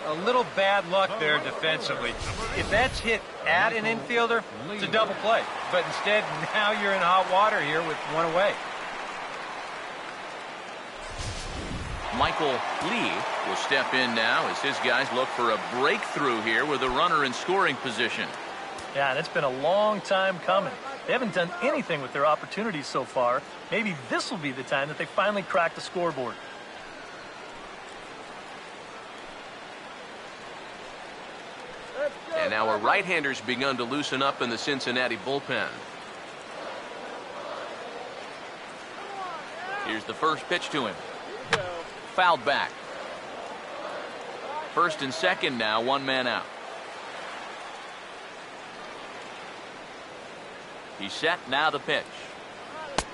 A little bad luck there defensively. If that's hit at an infielder, it's a double play. But instead, now you're in hot water here with one away. Michael Lee will step in now as his guys look for a breakthrough here with a runner in scoring position. Yeah, and it's been a long time coming. They haven't done anything with their opportunities so far. Maybe this will be the time that they finally crack the scoreboard. And now our right-handers begun to loosen up in the Cincinnati bullpen. Here's the first pitch to him. Fouled back. First and second now, one man out. He's set, now the pitch.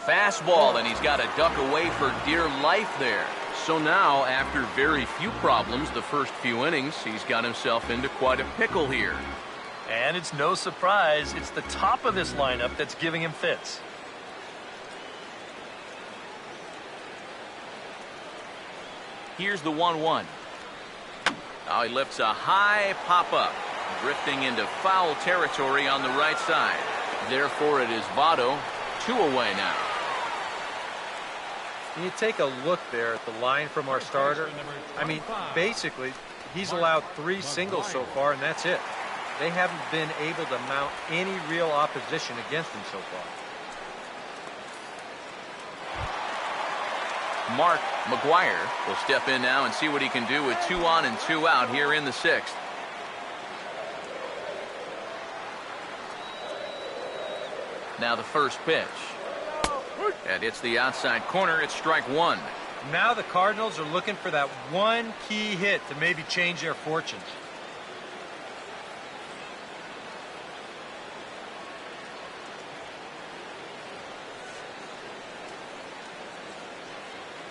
Fastball, and he's got to duck away for dear life there. So now, after very few problems the first few innings, he's got himself into quite a pickle here. And it's no surprise, it's the top of this lineup that's giving him fits. Here's the 1-1. Now he lifts a high pop-up, drifting into foul territory on the right side. Therefore, it is Votto, 2 away now. You take a look there at the line from our starter. I mean, basically, he's allowed 3 singles so far, and that's it. They haven't been able to mount any real opposition against him so far. Mark McGuire will step in now and see what he can do with 2 on and 2 out here in the 6th. Now the first pitch. And it's the outside corner. It's strike 1. Now the Cardinals are looking for that one key hit to maybe change their fortunes.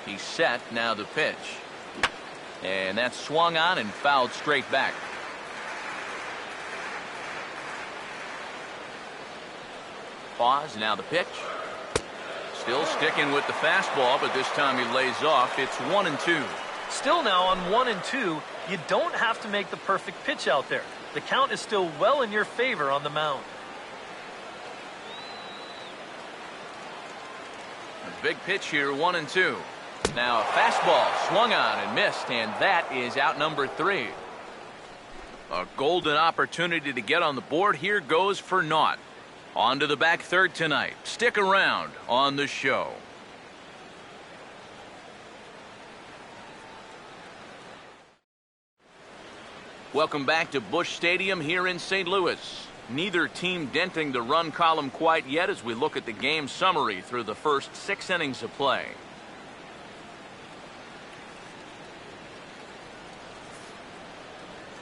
He's set, now the pitch. And that's swung on and fouled straight back. Pause, now the pitch. Still sticking with the fastball, but this time he lays off. It's 1-2. Still now on 1-2, you don't have to make the perfect pitch out there. The count is still well in your favor on the mound. A big pitch here, 1-2. Now a fastball swung on and missed, and that is out number 3. A golden opportunity to get on the board here goes for naught. On to the back third tonight. Stick around on the show. Welcome back to Busch Stadium here in St. Louis. Neither team denting the run column quite yet as we look at the game summary through the first 6 innings of play.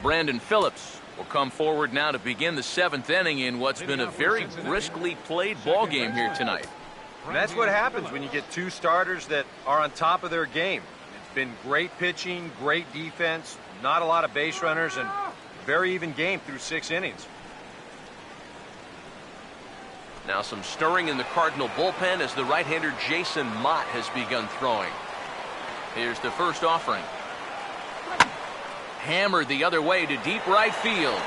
Brandon Phillips will come forward now to begin the 7th inning in what's been a very briskly played ball game here tonight. And that's what happens when you get 2 starters that are on top of their game. It's been great pitching, great defense, not a lot of base runners, and very even game through 6 innings. Now some stirring in the Cardinal bullpen as the right-hander Jason Mott has begun throwing. Here's the first offering. Hammered the other way to deep right field.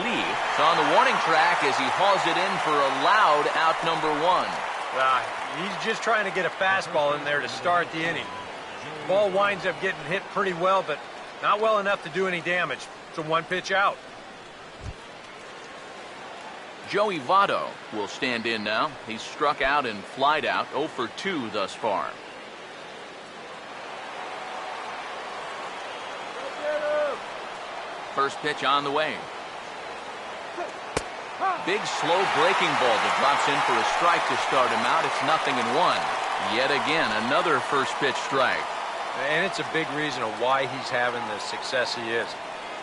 Lee is on the warning track as he hauls it in for a loud out number 1. He's just trying to get a fastball in there to start the inning. Ball winds up getting hit pretty well, but not well enough to do any damage. It's a 1-pitch out. Joey Votto will stand in now. He's struck out and flied out, 0 for 2 thus far. First pitch on the way. Big slow breaking ball that drops in for a strike to start him out. It's 0-1. Yet again, another first pitch strike. And it's a big reason of why he's having the success he is.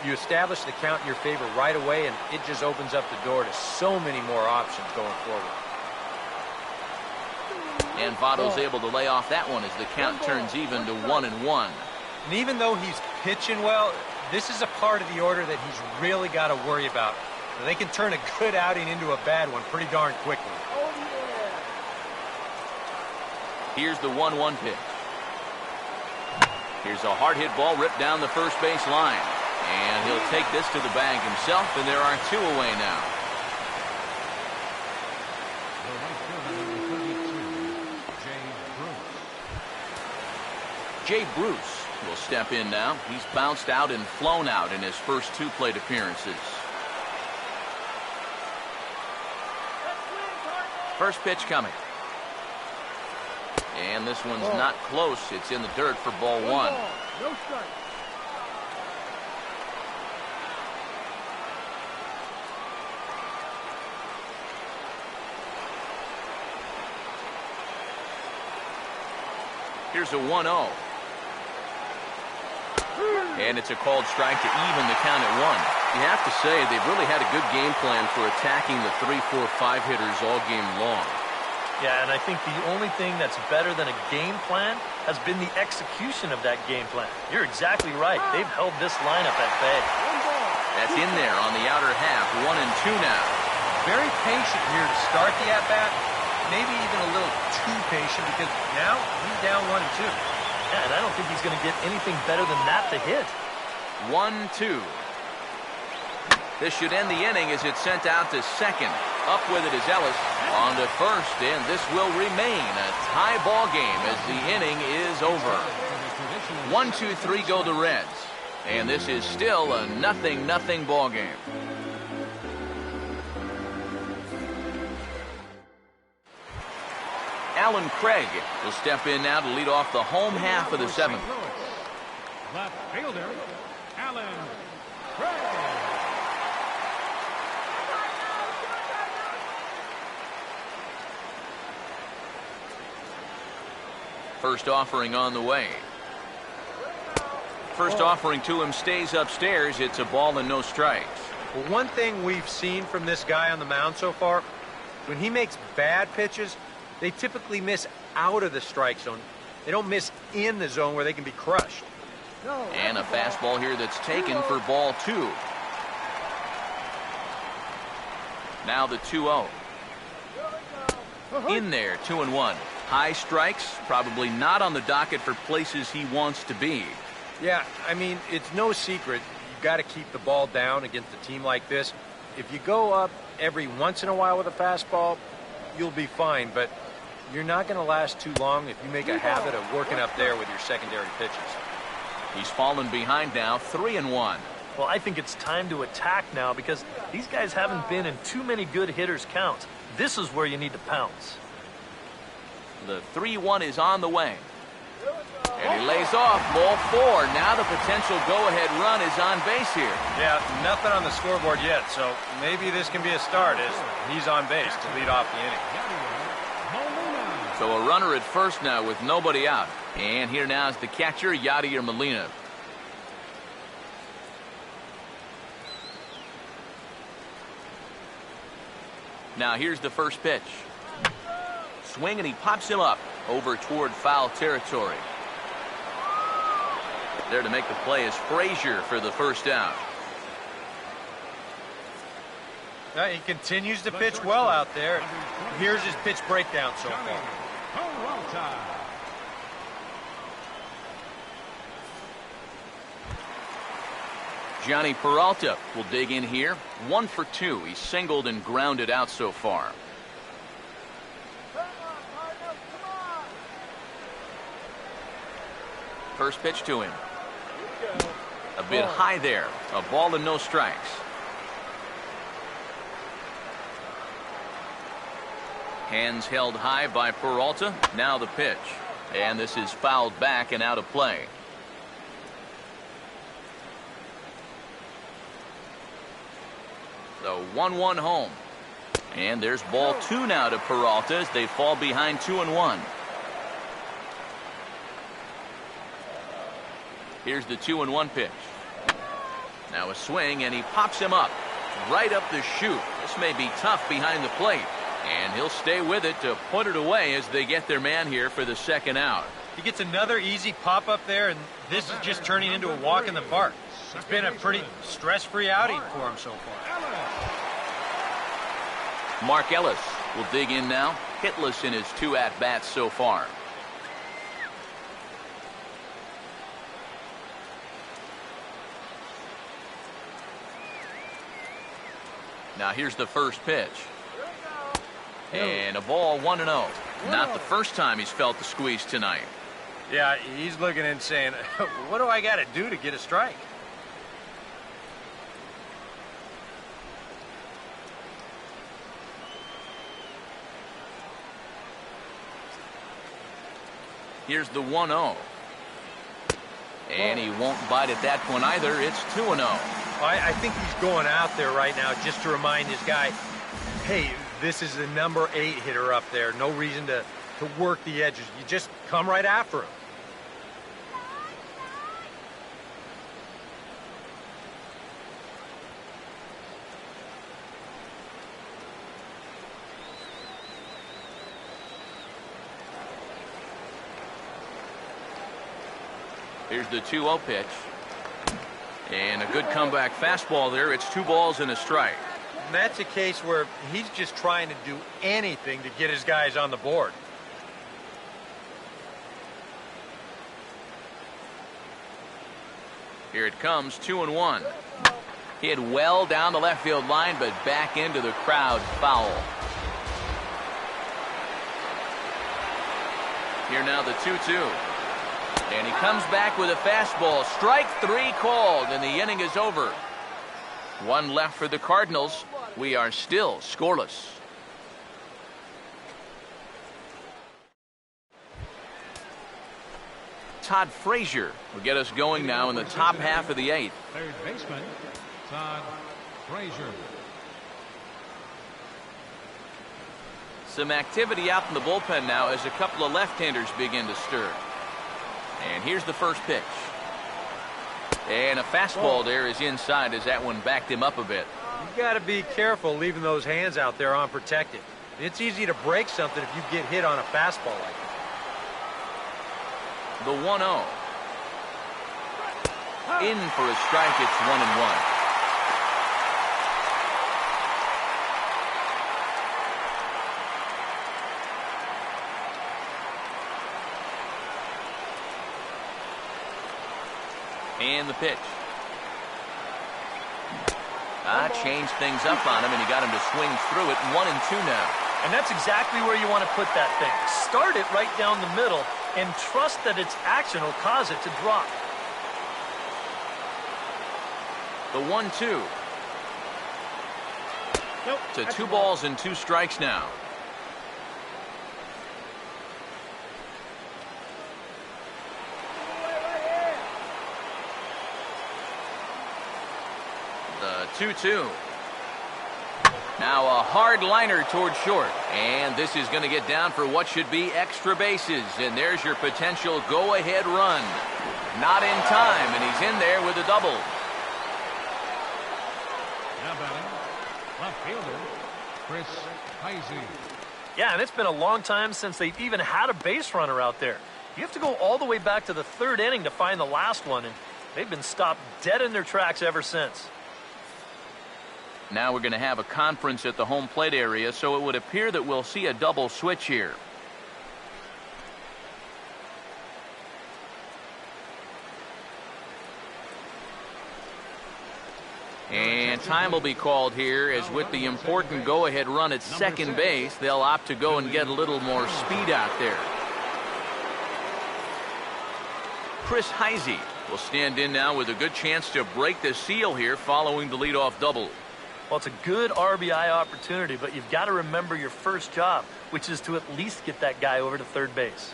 You establish the count in your favor right away, and it just opens up the door to so many more options going forward. And Votto's able to lay off that one as the count turns even to 1-1. And even though he's pitching well, This is a part of the order that he's really got to worry about. They can turn a good outing into a bad one pretty darn quickly. Here's the 1-1 pitch. Here's a hard hit ball ripped down the first base line. And he'll take this to the bag himself, and there are 2 away now. Jay Bruce will step in now. He's bounced out and flown out in his first 2 plate appearances. First pitch coming. And this one's not close. It's in the dirt for ball 1. No strike. Here's a 1-0. And it's a called strike to even the count at 1. You have to say they've really had a good game plan for attacking the 3, 4, 5 hitters all game long. Yeah, and I think the only thing that's better than a game plan has been the execution of that game plan. You're exactly right. They've held this lineup at bay. That's in there on the outer half. 1 and 2 now. Very patient here to start the at-bat. Maybe even a little too patient because now he's down 1 and 2. Yeah, and I don't think he's going to get anything better than that to hit. 1-2. This should end the inning as it's sent out to second. Up with it is Ellis on to first, and this will remain a tie ball game as the inning is over. 1-2-3 go the Reds, and this is still a 0-0 ball game. Alan Craig will step in now to lead off the home half of the 7th. Left fielder, Alan Craig. First offering on the way. First offering to him stays upstairs. It's a ball and no strikes. Well, one thing we've seen from this guy on the mound so far, when he makes bad pitches, they typically miss out of the strike zone. They don't miss in the zone where they can be crushed. And a fastball here that's taken for ball 2. Now the 2-0. In there, 2-1. High strikes, probably not on the docket for places he wants to be. Yeah, I mean, it's no secret. You've got to keep the ball down against a team like this. If you go up every once in a while with a fastball, you'll be fine. But you're not going to last too long if you make a habit of working up there with your secondary pitches. He's fallen behind now, 3-1. Well, I think it's time to attack now because these guys haven't been in too many good hitters' counts. This is where you need to pounce. The 3-1 is on the way. And he lays off ball 4. Now the potential go-ahead run is on base here. Yeah, nothing on the scoreboard yet, so maybe this can be a start as he's on base to lead off the inning. So a runner at first now with nobody out. And here now is the catcher, Yadier Molina. Now here's the first pitch. Swing, and he pops him up over toward foul territory. There to make the play is Frazier for the first out. He continues to pitch well out there. Here's his pitch breakdown so far. Johnny Peralta will dig in here. 1 for 2. He's singled and grounded out so far. First pitch to him. A bit high there. A ball and no strikes. Hands held high by Peralta. Now the pitch. And this is fouled back and out of play. The 1-1 home. And there's ball 2 now to Peralta as they fall behind 2-1. Here's the 2-1 pitch. Now a swing, and he pops him up right up the chute. This may be tough behind the plate, and he'll stay with it to put it away as they get their man here for the second out. He gets another easy pop up there, and this is just turning into a walk in the park. It's been a pretty stress-free outing for him so far. Mark Ellis will dig in now, hitless in his 2 at-bats so far. Now here's the first pitch. And a ball 1-0. Not the first time he's felt the squeeze tonight. Yeah, he's looking and saying, what do I got to do to get a strike? Here's the 1-0. And he won't bite at that point either. It's 2-0. I think he's going out there right now just to remind this guy, hey, this is the number 8 hitter up there. No reason to work the edges. You just come right after him. Here's the 2-0 pitch. And a good comeback fastball there. It's 2 balls and a strike. And that's a case where he's just trying to do anything to get his guys on the board. Here it comes, 2-1. Hit well down the left field line, but back into the crowd, foul. Here now the 2-2. And he comes back with a fastball. Strike 3 called, and the inning is over. 1 left for the Cardinals. We are still scoreless. Todd Frazier will get us going now in the top half of the 8th. Third baseman, Todd Frazier. Some activity out in the bullpen now as a couple of left-handers begin to stir. And here's the first pitch. And a fastball there is inside as that one backed him up a bit. You got to be careful leaving those hands out there unprotected. It's easy to break something if you get hit on a fastball like that. The 1-0. In for a strike. It's 1-1. And the pitch. Changed things up on him, and he got him to swing through it. 1-2 now. And that's exactly where you want to put that thing. Start it right down the middle and trust that its action will cause it to drop. The 1-2. Nope. To 2 balls and 2 strikes now. The 2-2. Now a hard liner toward short. And this is going to get down for what should be extra bases. And there's your potential go-ahead run. Not in time, and he's in there with a double. Now batting, left fielder, Chris Heisey. Yeah, and it's been a long time since they've even had a base runner out there. You have to go all the way back to the 3rd inning to find the last one, and they've been stopped dead in their tracks ever since. Now we're going to have a conference at the home plate area, so it would appear that we'll see a double switch here. And time will be called here, as with the important go-ahead run at second base, they'll opt to go and get a little more speed out there. Chris Heisey will stand in now with a good chance to break the seal here following the leadoff double. Well, it's a good RBI opportunity, but you've got to remember your first job, which is to at least get that guy over to third base.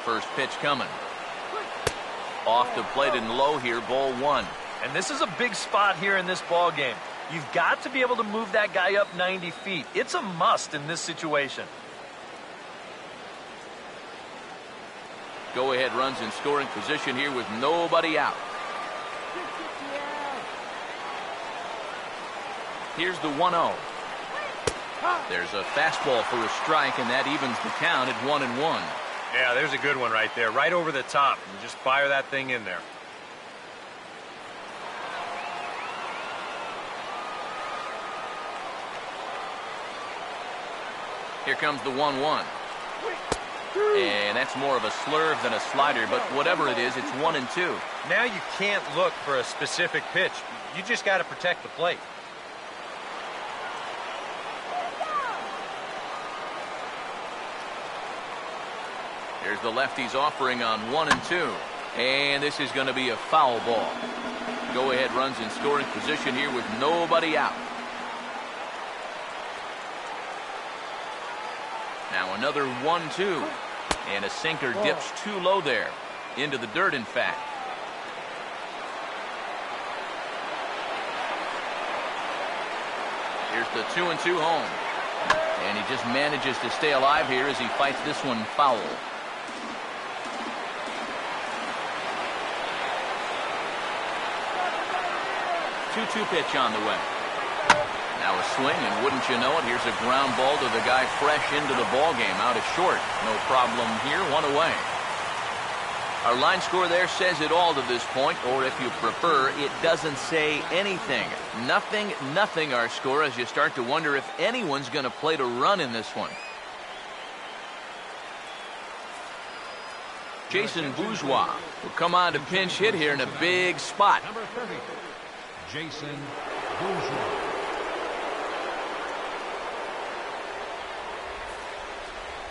First pitch coming. Off the plate and low here, ball 1. And this is a big spot here in this ball game. You've got to be able to move that guy up 90 feet. It's a must in this situation. Go-ahead runs in scoring position here with nobody out. Here's the 1-0. There's a fastball for a strike, and that evens the count at 1-1. Yeah, there's a good one right there, right over the top. And just fire that thing in there. Here comes the 1-1. And that's more of a slurve than a slider, but whatever it is, it's 1-2. Now you can't look for a specific pitch. You just got to protect the plate. Here's the lefty's offering on 1-2. And this is going to be a foul ball. Go-ahead runs in scoring position here with nobody out. Now another 1-2. And a sinker dips too low there. Into the dirt, in fact. Here's the 2-2 home. And he just manages to stay alive here as he fights this one foul. 2-2 pitch on the way. Now a swing, and wouldn't you know it, here's a ground ball to the guy fresh into the ball game. Out of short. No problem here. 1 away. Our line score there says it all to this point, or if you prefer, it doesn't say anything. Nothing our score, as you start to wonder if anyone's going to play to run in this one. Jason Bourgeois will come on to pinch hit here in a big spot. Number 30, Jason Bourgeois.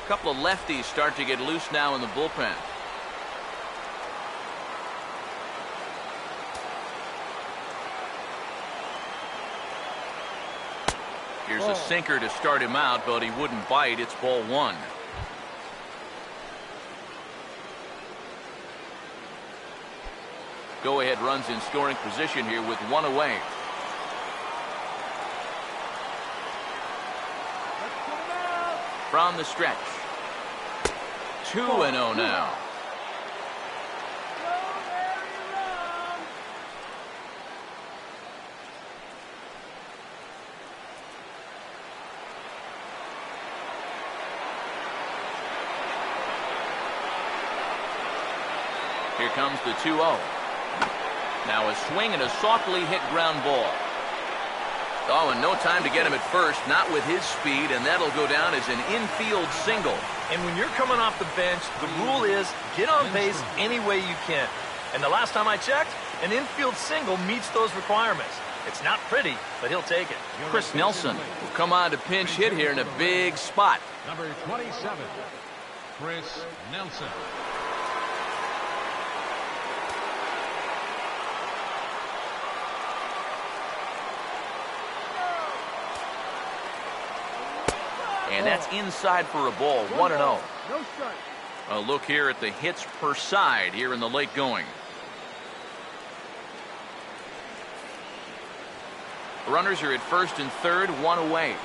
A couple of lefties start to get loose now in the bullpen. Here's a sinker to start him out, but he wouldn't bite. It's ball 1. Go-ahead runs in scoring position here with 1 away. From the stretch. 2-0 now. Here comes the 2-0. Now a swing and a softly hit ground ball. Oh, and no time to get him at first, not with his speed, and that'll go down as an infield single. And when you're coming off the bench, the rule is get on base any way you can. And the last time I checked, an infield single meets those requirements. It's not pretty, but he'll take it. Chris Nelson will come on to pinch hit here in a big spot. Number 27, Chris Nelson. And that's inside for a ball. 1-0. No strike. A look here at the hits per side here in the late going. Runners are at first and third, 1 away.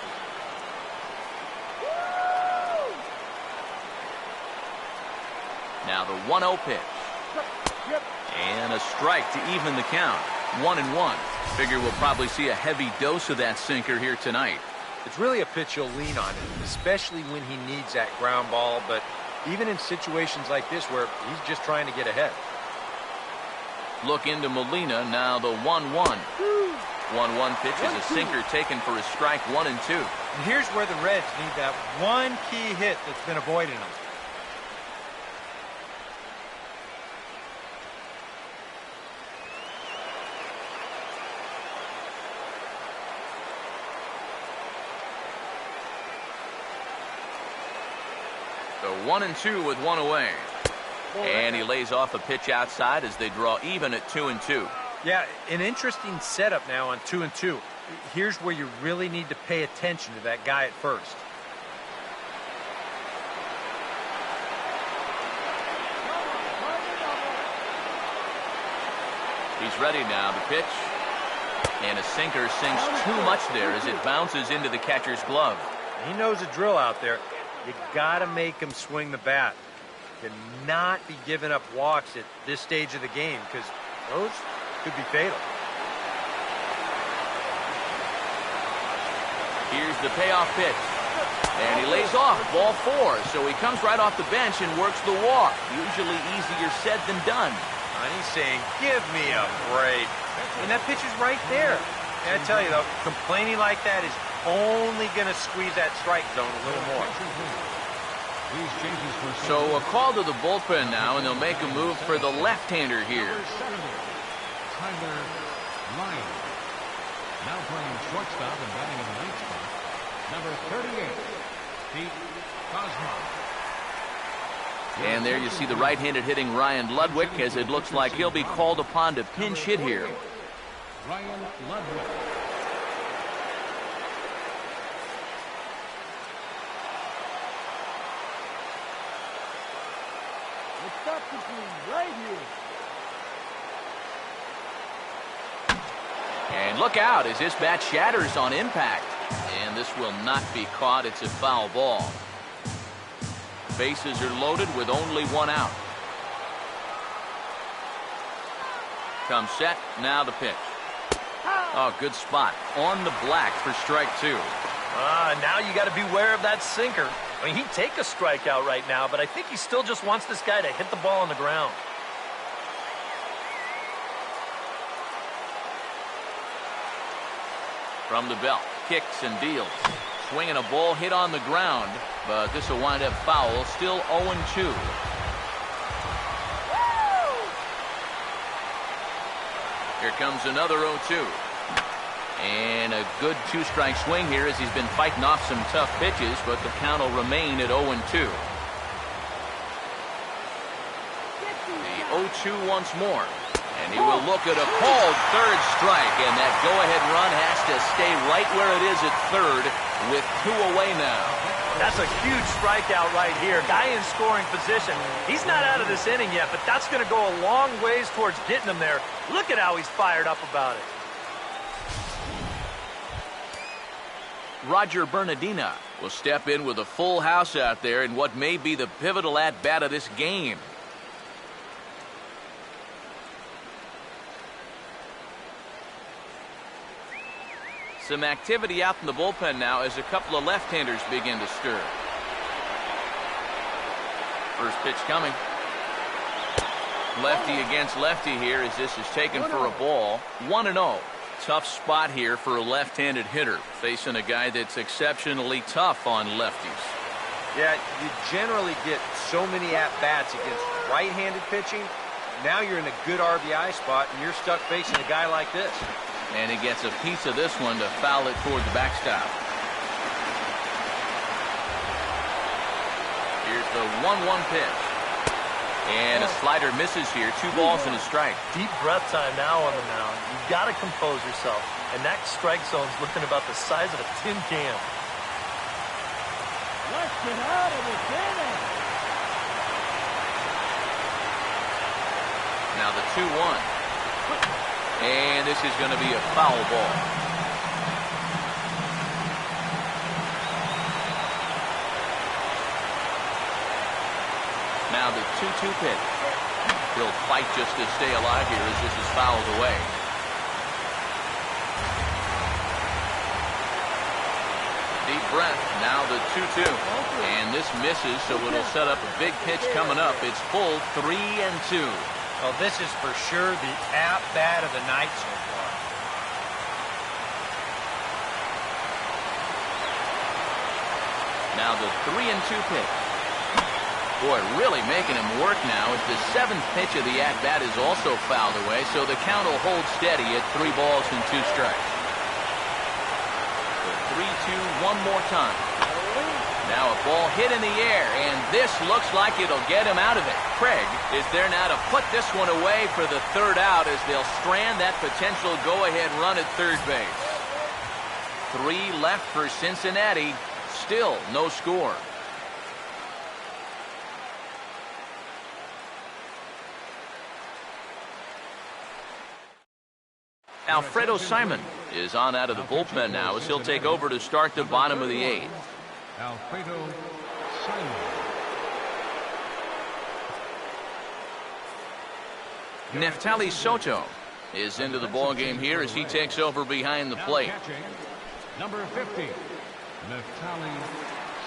Now the 1-0 pitch. And a strike to even the count. 1-1. Figure we'll probably see a heavy dose of that sinker here tonight. It's really a pitch you'll lean on, especially when he needs that ground ball, but even in situations like this where he's just trying to get ahead. Look into Molina, now the 1-1. 1-1 pitch is a sinker taken for a strike. 1-2. And here's where the Reds need that one key hit that's been avoiding them. So 1-2 with 1 away. And he lays off a pitch outside as they draw even at 2-2. Yeah, an interesting setup now on 2-2. Here's where you really need to pay attention to that guy at first. He's ready now. The pitch. And a sinker sinks too much there as it bounces into the catcher's glove. He knows the drill out there. You got to make him swing the bat. Cannot be giving up walks at this stage of the game because those could be fatal. Here's the payoff pitch. And he lays off, ball 4. So he comes right off the bench and works the walk. Usually easier said than done. And he's saying, give me a break. And that pitch is right there. And I tell you, though, complaining like that is only going to squeeze that strike zone a little more. So a call to the bullpen now, and they'll make a move for the left-hander here. Tyler Lyon. Now playing shortstop and batting in the right spot. Number 38, Pete Cosmo. And there you see the right-handed hitting Ryan Ludwig, as it looks like he'll be called upon to pinch hit here. Ryan Ludwig. It's up between right here. And look out as this bat shatters on impact. And this will not be caught. It's a foul ball. Bases are loaded with only 1 out. Comes set. Now the pitch. Oh, good spot. On the black for strike 2. Now you got to beware of that sinker. I mean, he'd take a strikeout right now, but I think he still just wants this guy to hit the ball on the ground. From the belt, kicks and deals. Swinging a ball hit on the ground, but this will wind up foul. Still 0-2. Here comes another 0-2. And a good 2-strike swing here as he's been fighting off some tough pitches, but the count will remain at 0-2. The 0-2 once more. And he will look at a called third strike, and that go-ahead run has to stay right where it is at third with 2 away now. That's a huge strikeout right here. Guy in scoring position. He's not out of this inning yet, but that's going to go a long ways towards getting him there. Look at how he's fired up about it. Roger Bernardina will step in with a full house out there in what may be the pivotal at-bat of this game. Some activity out in the bullpen now as a couple of left-handers begin to stir. First pitch coming. Lefty against lefty here as this is taken for a ball. 1-0. Tough spot here for a left-handed hitter, facing a guy that's exceptionally tough on lefties. Yeah, you generally get so many at-bats against right-handed pitching. Now you're in a good RBI spot, and you're stuck facing a guy like this. And he gets a piece of this one to foul it toward the backstop. Here's the 1-1 pitch. And a slider misses here. 2 balls and a strike. Deep breath time now on the mound. You've got to compose yourself. And that strike zone's looking about the size of a tin can. Let's get out of this inning. Now the 2-1. And this is going to be a foul ball. Now the 2-2 pitch. He'll fight just to stay alive here as this is fouled away. Deep breath. Now the 2-2. And this misses, so it'll set up a big pitch coming up. It's full 3-2. Well, this is for sure the at-bat of the night so far. Now the 3-2 pitch. Boy, really making him work now as the 7th pitch of the at-bat is also fouled away, so the count will hold steady at 3 balls and 2 strikes. The 3-2 one more time. Now a ball hit in the air, and this looks like it'll get him out of it. Craig is there now to put this one away for the 3rd out as they'll strand that potential go-ahead run at third base. 3 left for Cincinnati. Still no score. Alfredo Simon is on out of the bullpen now as he'll take over to start the bottom of the 8th. Alfredo Simon. Neftali Soto is into the ball game here as he takes over behind the Now plate. catching, number 50, Natalie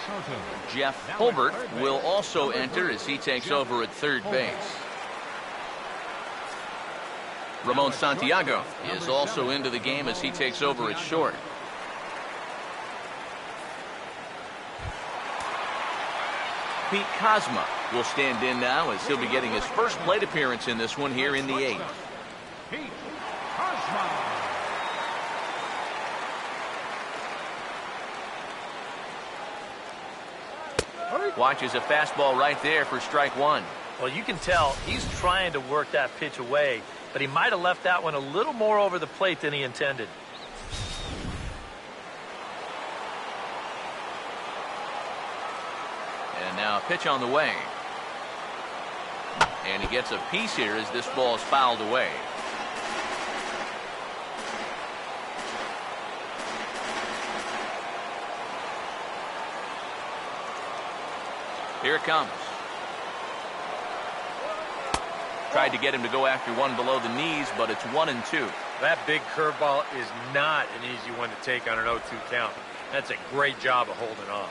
Soto. Jeff Hulbert will also enter as he takes over at third base. Ramon Santiago is also into the game as he takes over at short. Pete Kozma will stand in now as he'll be getting his first plate appearance in this one here in the 8th. Pete Kozma. Watches a fastball right there for strike one. Well, you can tell he's trying to work that pitch away, but he might have left that one a little more over the plate than he intended. And now a pitch on the way. And he gets a piece here as this ball is fouled away. Here it comes. Tried to get him to go after one below the knees, but it's 1-2. That big curveball is not an easy one to take on an 0-2 count. That's a great job of holding on.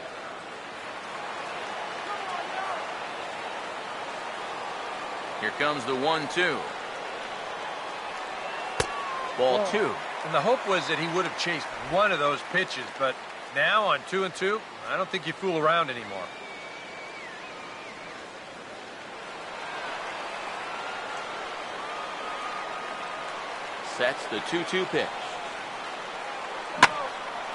Here comes the 1-2. Ball 2. And the hope was that he would have chased one of those pitches, but now on 2-2, I don't think you fool around anymore. Sets the 2-2 pitch.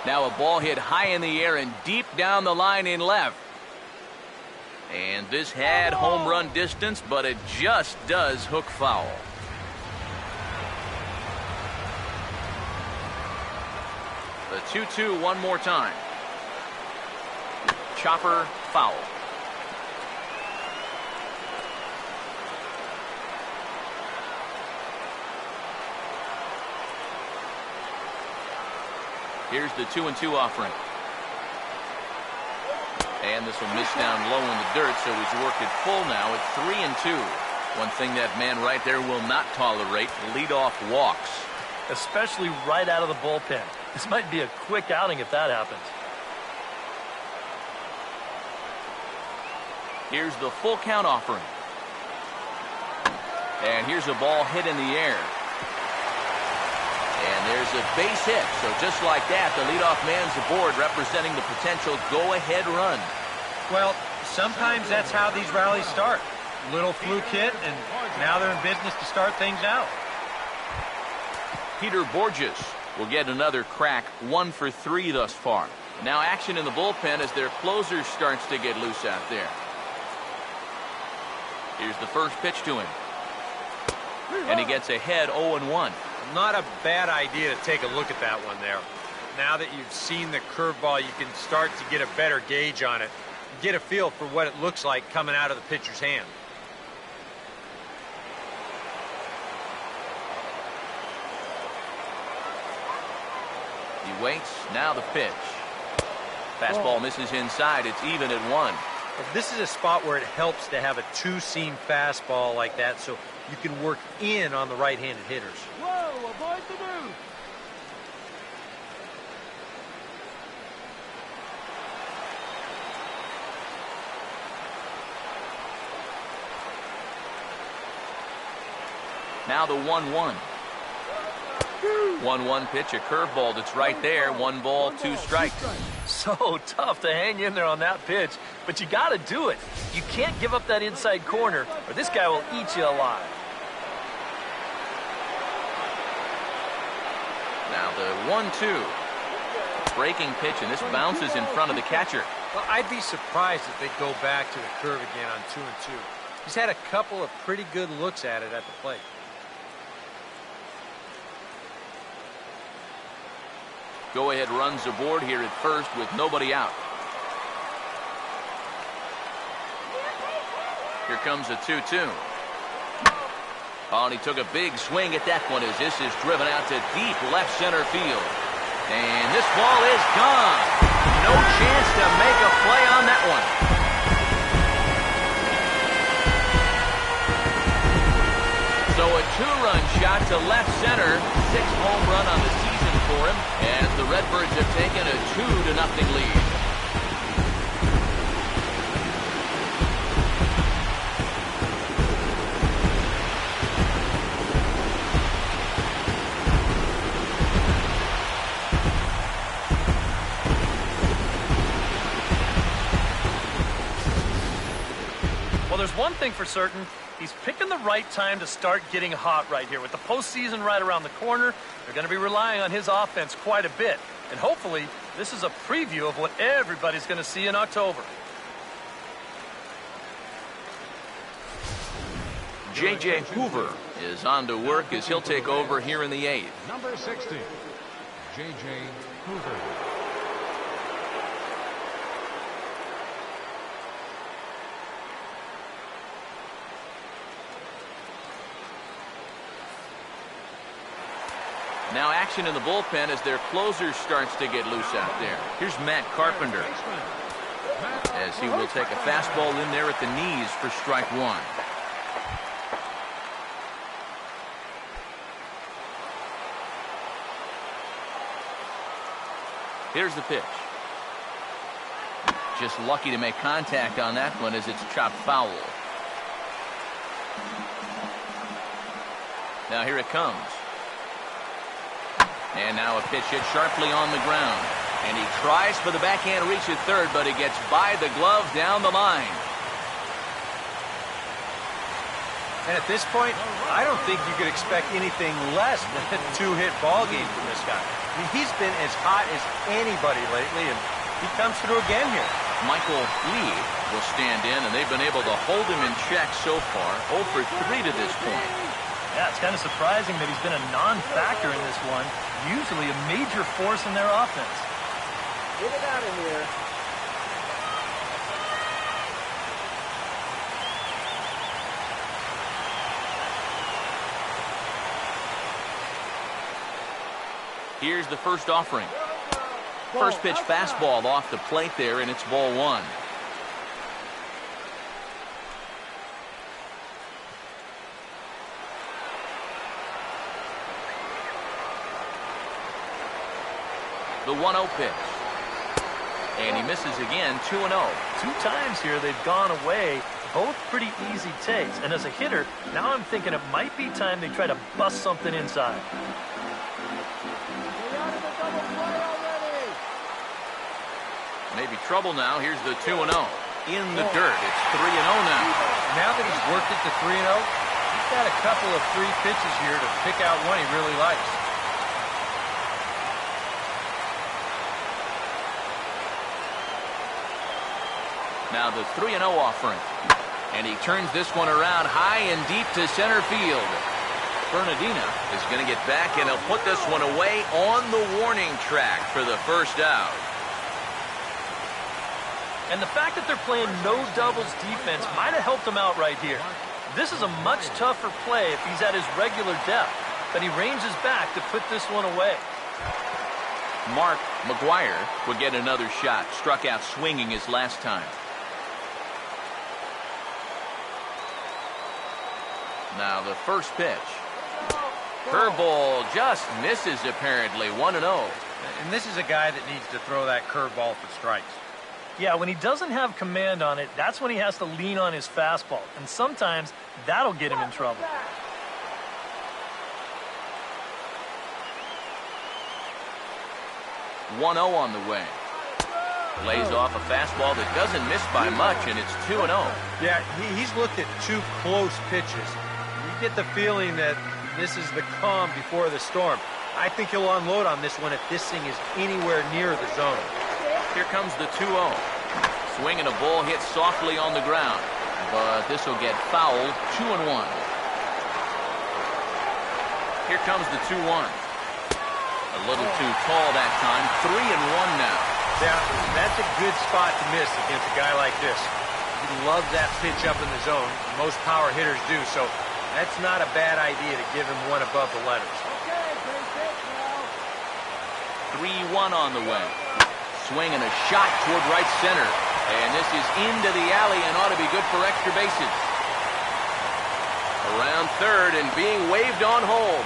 Now a ball hit high in the air and deep down the line in left. And this had home run distance, but it just does hook foul. The 2-2 one more time. Chopper foul. Here's the 2-2 offering. And this will miss down low in the dirt, so he's worked it full now at 3-2. One thing that man right there will not tolerate, leadoff walks. Especially right out of the bullpen. This might be a quick outing if that happens. Here's the full count offering. And here's a ball hit in the air. And there's a base hit. So just like that, the leadoff man's aboard, representing the potential go-ahead run. Well, sometimes that's how these rallies start. Little fluke hit, and now they're in business to start things out. Peter Borges will get another crack, 1 for 3 thus far. Now action in the bullpen as their closer starts to get loose out there. Here's the first pitch to him. And he gets ahead 0-1. Not a bad idea to take a look at that one there. Now that you've seen the curveball, you can start to get a better gauge on it. Get a feel for what it looks like coming out of the pitcher's hand. He waits. Now the pitch. Fastball misses inside. It's even at 1. This is a spot where it helps to have a two-seam fastball like that so you can work in on the right-handed hitters. Whoa, avoid the move. Now the 1-1. 1-1 pitch, a curveball that's right there. 1 ball, 2 strikes. So tough to hang in there on that pitch, but you got to do it. You can't give up that inside corner, or this guy will eat you alive. Now the 1-2. Breaking pitch, and this bounces in front of the catcher. Well, I'd be surprised if they go back to the curve again on 2-2. He's had a couple of pretty good looks at it at the plate. Go-ahead runs aboard here at first with nobody out. Here comes a 2-2. Oh, and he took a big swing at that one as this is driven out to deep left center field. And this ball is gone. No chance to make a play on that one. So a 2-run shot to left center. 6th home run on the season for him as the Redbirds have taken a 2-0 lead. Well, there's one thing for certain. He's picking the right time to start getting hot right here. With the postseason right around the corner, they're going to be relying on his offense quite a bit. And hopefully, this is a preview of what everybody's going to see in October. J.J. Hoover is on to work as he'll take over here in the 8th. Number 60, J.J. Hoover. Now action in the bullpen as their closer starts to get loose out there. Here's Matt Carpenter as he will take a fastball in there at the knees for strike 1. Here's the pitch. Just lucky to make contact on that one as it's chopped foul. Now here it comes. And now a pitch hit sharply on the ground. And he tries for the backhand reach at third, but he gets by the glove down the line. And at this point, I don't think you could expect anything less than a 2-hit ball game from this guy. I mean, he's been as hot as anybody lately, and he comes through again here. Michael Lee will stand in, and they've been able to hold him in check so far. 0 for 3 to this point. Yeah, it's kind of surprising that he's been a non-factor in this one. Usually a major force in their offense. Get it out of here. Here's the first offering. First pitch fastball off the plate there, and it's ball 1. The 1-0 pitch. And he misses again, 2-0. 2 times here they've gone away. Both pretty easy takes. And as a hitter, now I'm thinking it might be time they try to bust something inside. Maybe trouble now. Here's the 2-0. In the dirt. It's 3-0 now. Now that he's worked it to 3-0, he's got a couple of free pitches here to pick out one he really likes. Now the 3-0 offering. And he turns this one around high and deep to center field. Bernardina is going to get back, and he'll put this one away on the warning track for the first out. And the fact that they're playing no doubles defense might have helped him out right here. This is a much tougher play if he's at his regular depth, but he ranges back to put this one away. Mark McGuire would get another shot. Struck out swinging his last time. Now the first pitch. Curveball just misses apparently. 1-0. And this is a guy that needs to throw that curveball for strikes. Yeah, when he doesn't have command on it, that's when he has to lean on his fastball. And sometimes that'll get him in trouble. .1-0 on the way. Lays off a fastball that doesn't miss by much, and it's 2-0. Yeah, he's looked at 2 close pitches. You get the feeling that this is the calm before the storm. I think he'll unload on this one if this thing is anywhere near the zone. Here comes the 2-0. Swing and a ball hit softly on the ground, but this will get fouled. 2-1. Here comes the 2-1. A little too tall that time. 3-1 now. Yeah, that's a good spot to miss against a guy like this. He loves that pitch up in the zone. Most power hitters do, so that's not a bad idea to give him one above the letters. 3-1 on the way. Swing and a shot toward right center. And this is into the alley and ought to be good for extra bases. Around third and being waved on home.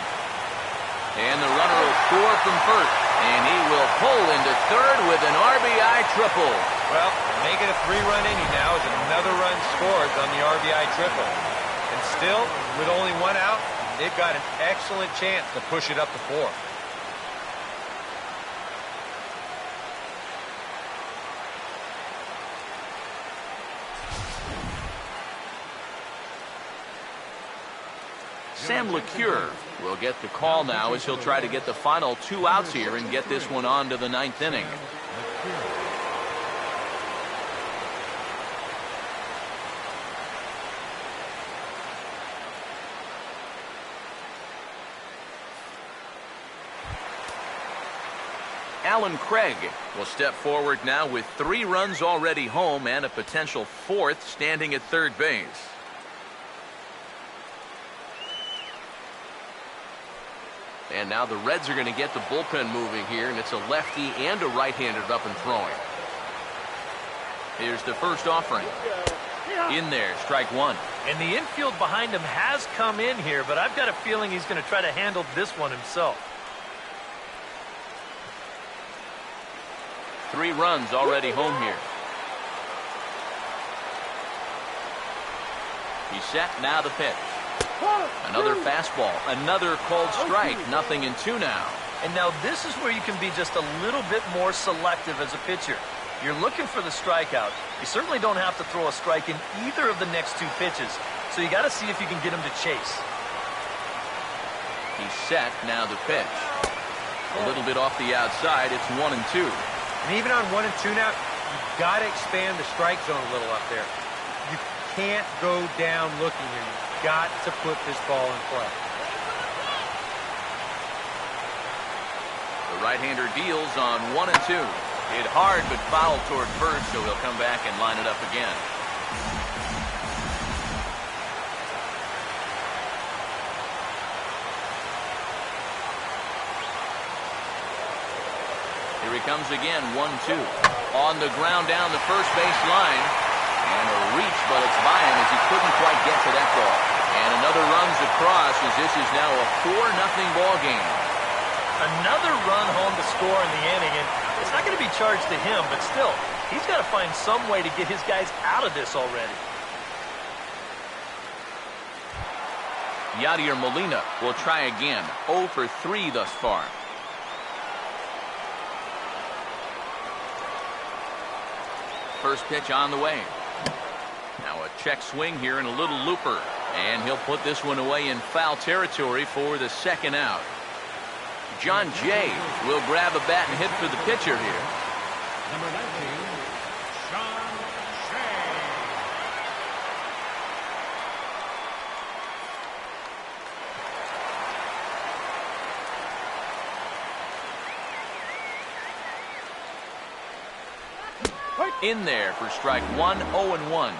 And the runner will score from first. And he will pull into third with an RBI triple. Well, make it a 3-run inning now as another run scored on the RBI triple. And still, with only one out, they've got an excellent chance to push it up to 4. Sam LeCure will get the call now as he'll try to get the final 2 outs here and get this one on to the 9th inning. Alan Craig will step forward now with 3 runs already home and a potential 4th standing at third base. And now the Reds are going to get the bullpen moving here, and it's a lefty and a right-hander up and throwing. Here's the first offering. In there, strike 1. And the infield behind him has come in here, but I've got a feeling he's going to try to handle this one himself. 3 runs already home here. He's set, now the pitch. Another fastball, another called strike, 0-2 now. And now this is where you can be just a little bit more selective as a pitcher. You're looking for the strikeout. You certainly don't have to throw a strike in either of the next 2 pitches, so you got to see if you can get him to chase. He's set, now the pitch. A little bit off the outside, it's 1-2. And even on 1 and 2 now, you've got to expand the strike zone a little up there. You can't go down looking here. You've got to put this ball in play. The right-hander deals on 1 and 2. Hit hard but fouled toward first, so he'll come back and line it up again. Here he comes again, 1-2. On the ground down the first base line. And a reach, but it's by him as he couldn't quite get to that ball. And another runs across as this is now a 4-0 ball game. Another run home to score in the inning, and it's not going to be charged to him, but still, he's got to find some way to get his guys out of this already. Yadier Molina will try again. 0 for 3 thus far. First pitch on the way. Now a check swing here and a little looper. And he'll put this one away in foul territory for the 2nd out. John Jay will grab a bat and hit for the pitcher here. Number 19, John Jay. In there for strike 1, 0-1.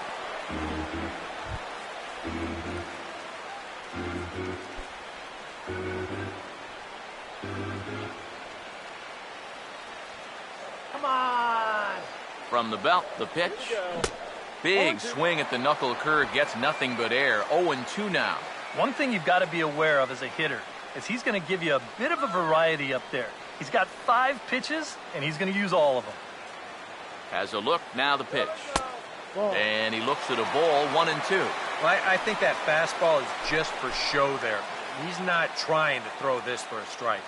Come on. From the belt, the pitch. Big swing at the knuckle curve, gets nothing but air. 0-2 now. One thing you've got to be aware of as a hitter is he's going to give you a bit of a variety up there. He's got 5 pitches, and he's going to use all of them. Has a look, now the pitch. And he looks at a ball, 1-2. Well, I think that fastball is just for show there. He's not trying to throw this for a strike.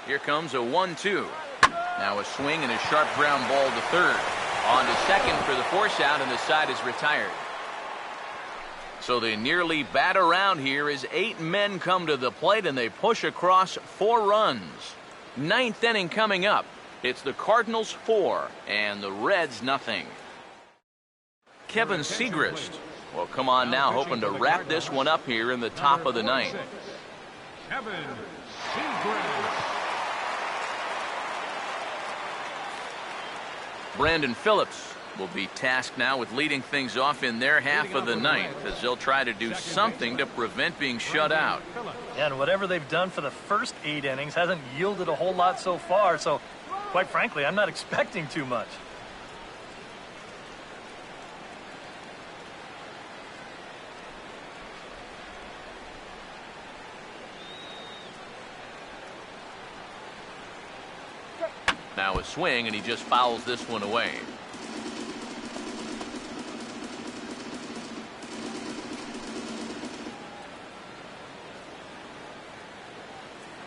Here comes a 1-2. Now a swing and a sharp ground ball to third. On to second for the force out, and the side is retired. So they nearly bat around here as 8 men come to the plate and they push across 4 runs. 9th inning coming up. It's the Cardinals 4 and the Reds nothing. Kevin Segrist will come on now, hoping to wrap this one up here in the top of the 9th. Kevin Segrist. Brandon Phillips will be tasked now with leading things off in their half of the 9th as they'll try to do something to prevent being shut out. And whatever they've done for the first 8 innings hasn't yielded a whole lot so far, so quite frankly, I'm not expecting too much. Now a swing, and he just fouls this one away.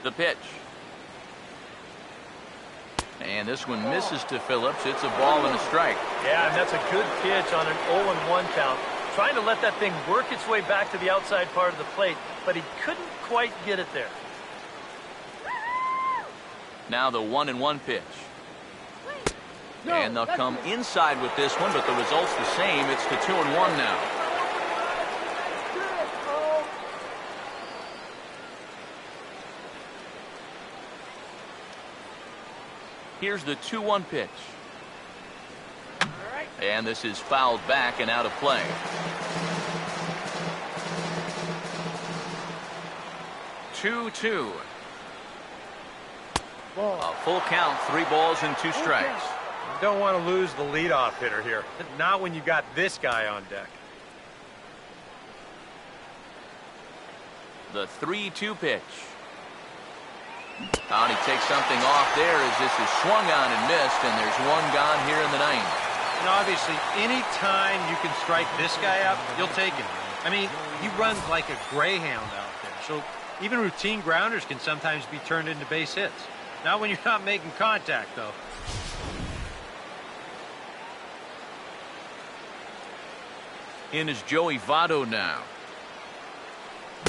The pitch. And this one misses to Phillips. It's a ball and a strike. Yeah, and that's a good pitch on an 0-1 count. Trying to let that thing work its way back to the outside part of the plate, but he couldn't quite get it there. Now the 1-1 pitch. And they'll come inside with this one, but the result's the same. It's the 2-1 now. Here's the 2-1 pitch. And this is fouled back and out of play. Two. A full count, 3 balls and 2 strikes. You don't want to lose the leadoff hitter here. Not when you got this guy on deck. The 3-2 pitch. Oh, and he takes something off there as this is swung on and missed, and there's one gone here in the 9th. And obviously, any time you can strike this guy out, you'll take him. I mean, he runs like a greyhound out there. So even routine grounders can sometimes be turned into base hits. Not when you're not making contact, though. In is Joey Votto now.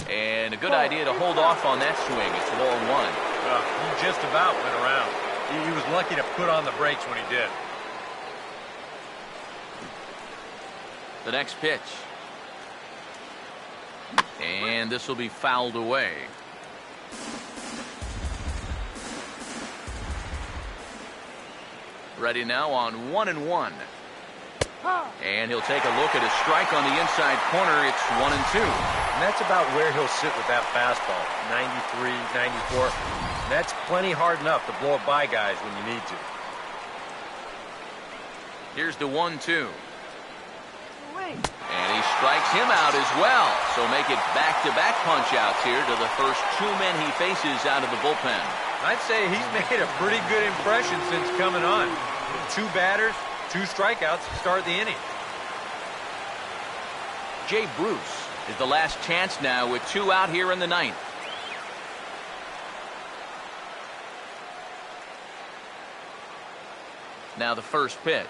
And a good idea to hold off on that swing. It's ball 1. He just about went around. He was lucky to put on the brakes when he did. The next pitch. And this will be fouled away. Ready now on 1-1. And he'll take a look at a strike on the inside corner. It's 1-2. And that's about where he'll sit with that fastball. 93, 94. That's plenty hard enough to blow it by guys when you need to. Here's the 1-2. And he strikes him out as well. So make it back-to-back punch-outs here to the first 2 men he faces out of the bullpen. I'd say he's made a pretty good impression since coming on. 2 batters, 2 strikeouts to start the inning. Jay Bruce is the last chance now with 2 out here in the 9th. Now the first pitch.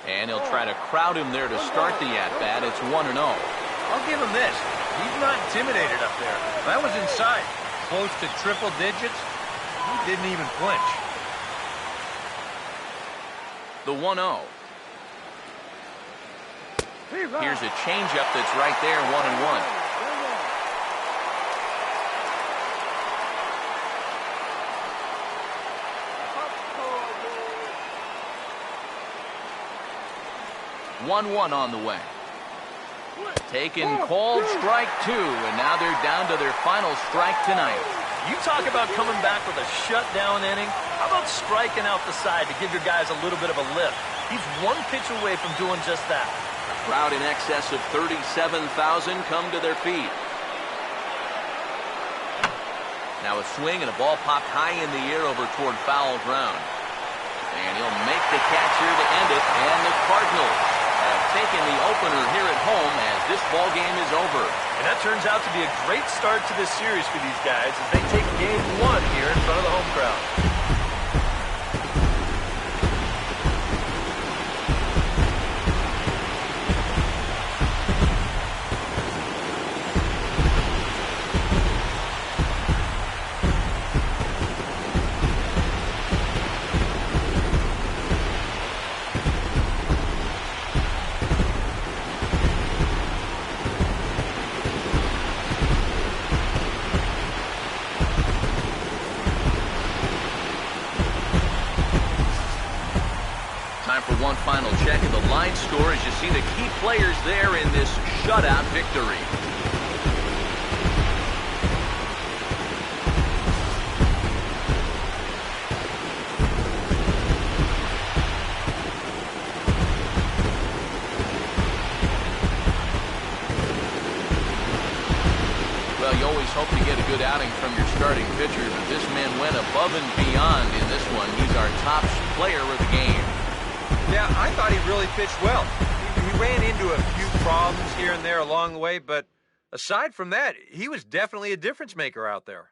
And he'll try to crowd him there to start the at-bat. It's 1-0. I'll give him this. He's not intimidated up there. That was inside. Close to triple digits. He didn't even flinch. The 1-0. Here's a changeup that's right there, 1-1. One on the way. Taken, called, strike 2, and now they're down to their final strike tonight. You talk about coming back with a shutdown inning. How about striking out the side to give your guys a little bit of a lift? He's 1 pitch away from doing just that. A crowd in excess of 37,000 come to their feet. Now a swing and a ball popped high in the air over toward foul ground. And he'll make the catch here to end it, and the Cardinals have taken the opener here at home as this ball game is over. And that turns out to be a great start to this series for these guys as they take game 1 here in front of the home crowd. One final check of the line score as you see the key players there in this shutout victory. Well, you always hope to get a good outing from your starting pitcher, but this man went above and beyond in this one. He's our top player of the game. Yeah, I thought he really pitched well. He ran into a few problems here and there along the way, but aside from that, he was definitely a difference maker out there.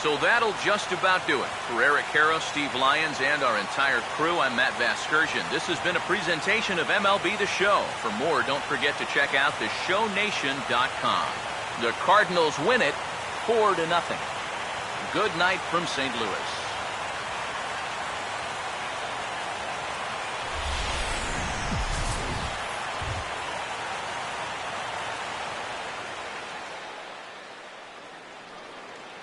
So that'll just about do it. For Eric Harrow, Steve Lyons, and our entire crew, I'm Matt Vasgersian. This has been a presentation of MLB The Show. For more, don't forget to check out theshownation.com. The Cardinals win it 4-0. Good night from St. Louis.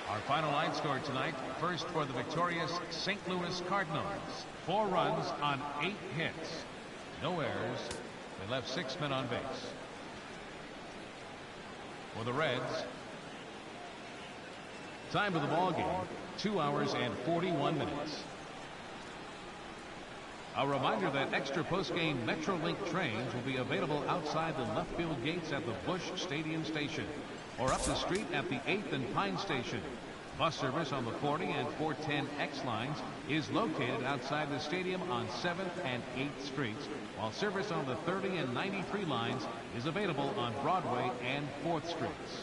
Our final line score tonight, first for the victorious St. Louis Cardinals. 4 runs on 8 hits. No errors. They left 6 men on base. For the Reds, time of the ball game, 2 hours and 41 minutes. A reminder that extra postgame Metrolink trains will be available outside the left field gates at the Busch Stadium station or up the street at the 8th and Pine station. Bus service on the 40 and 410X lines is located outside the stadium on 7th and 8th streets, while service on the 30 and 93 lines is available on Broadway and 4th streets.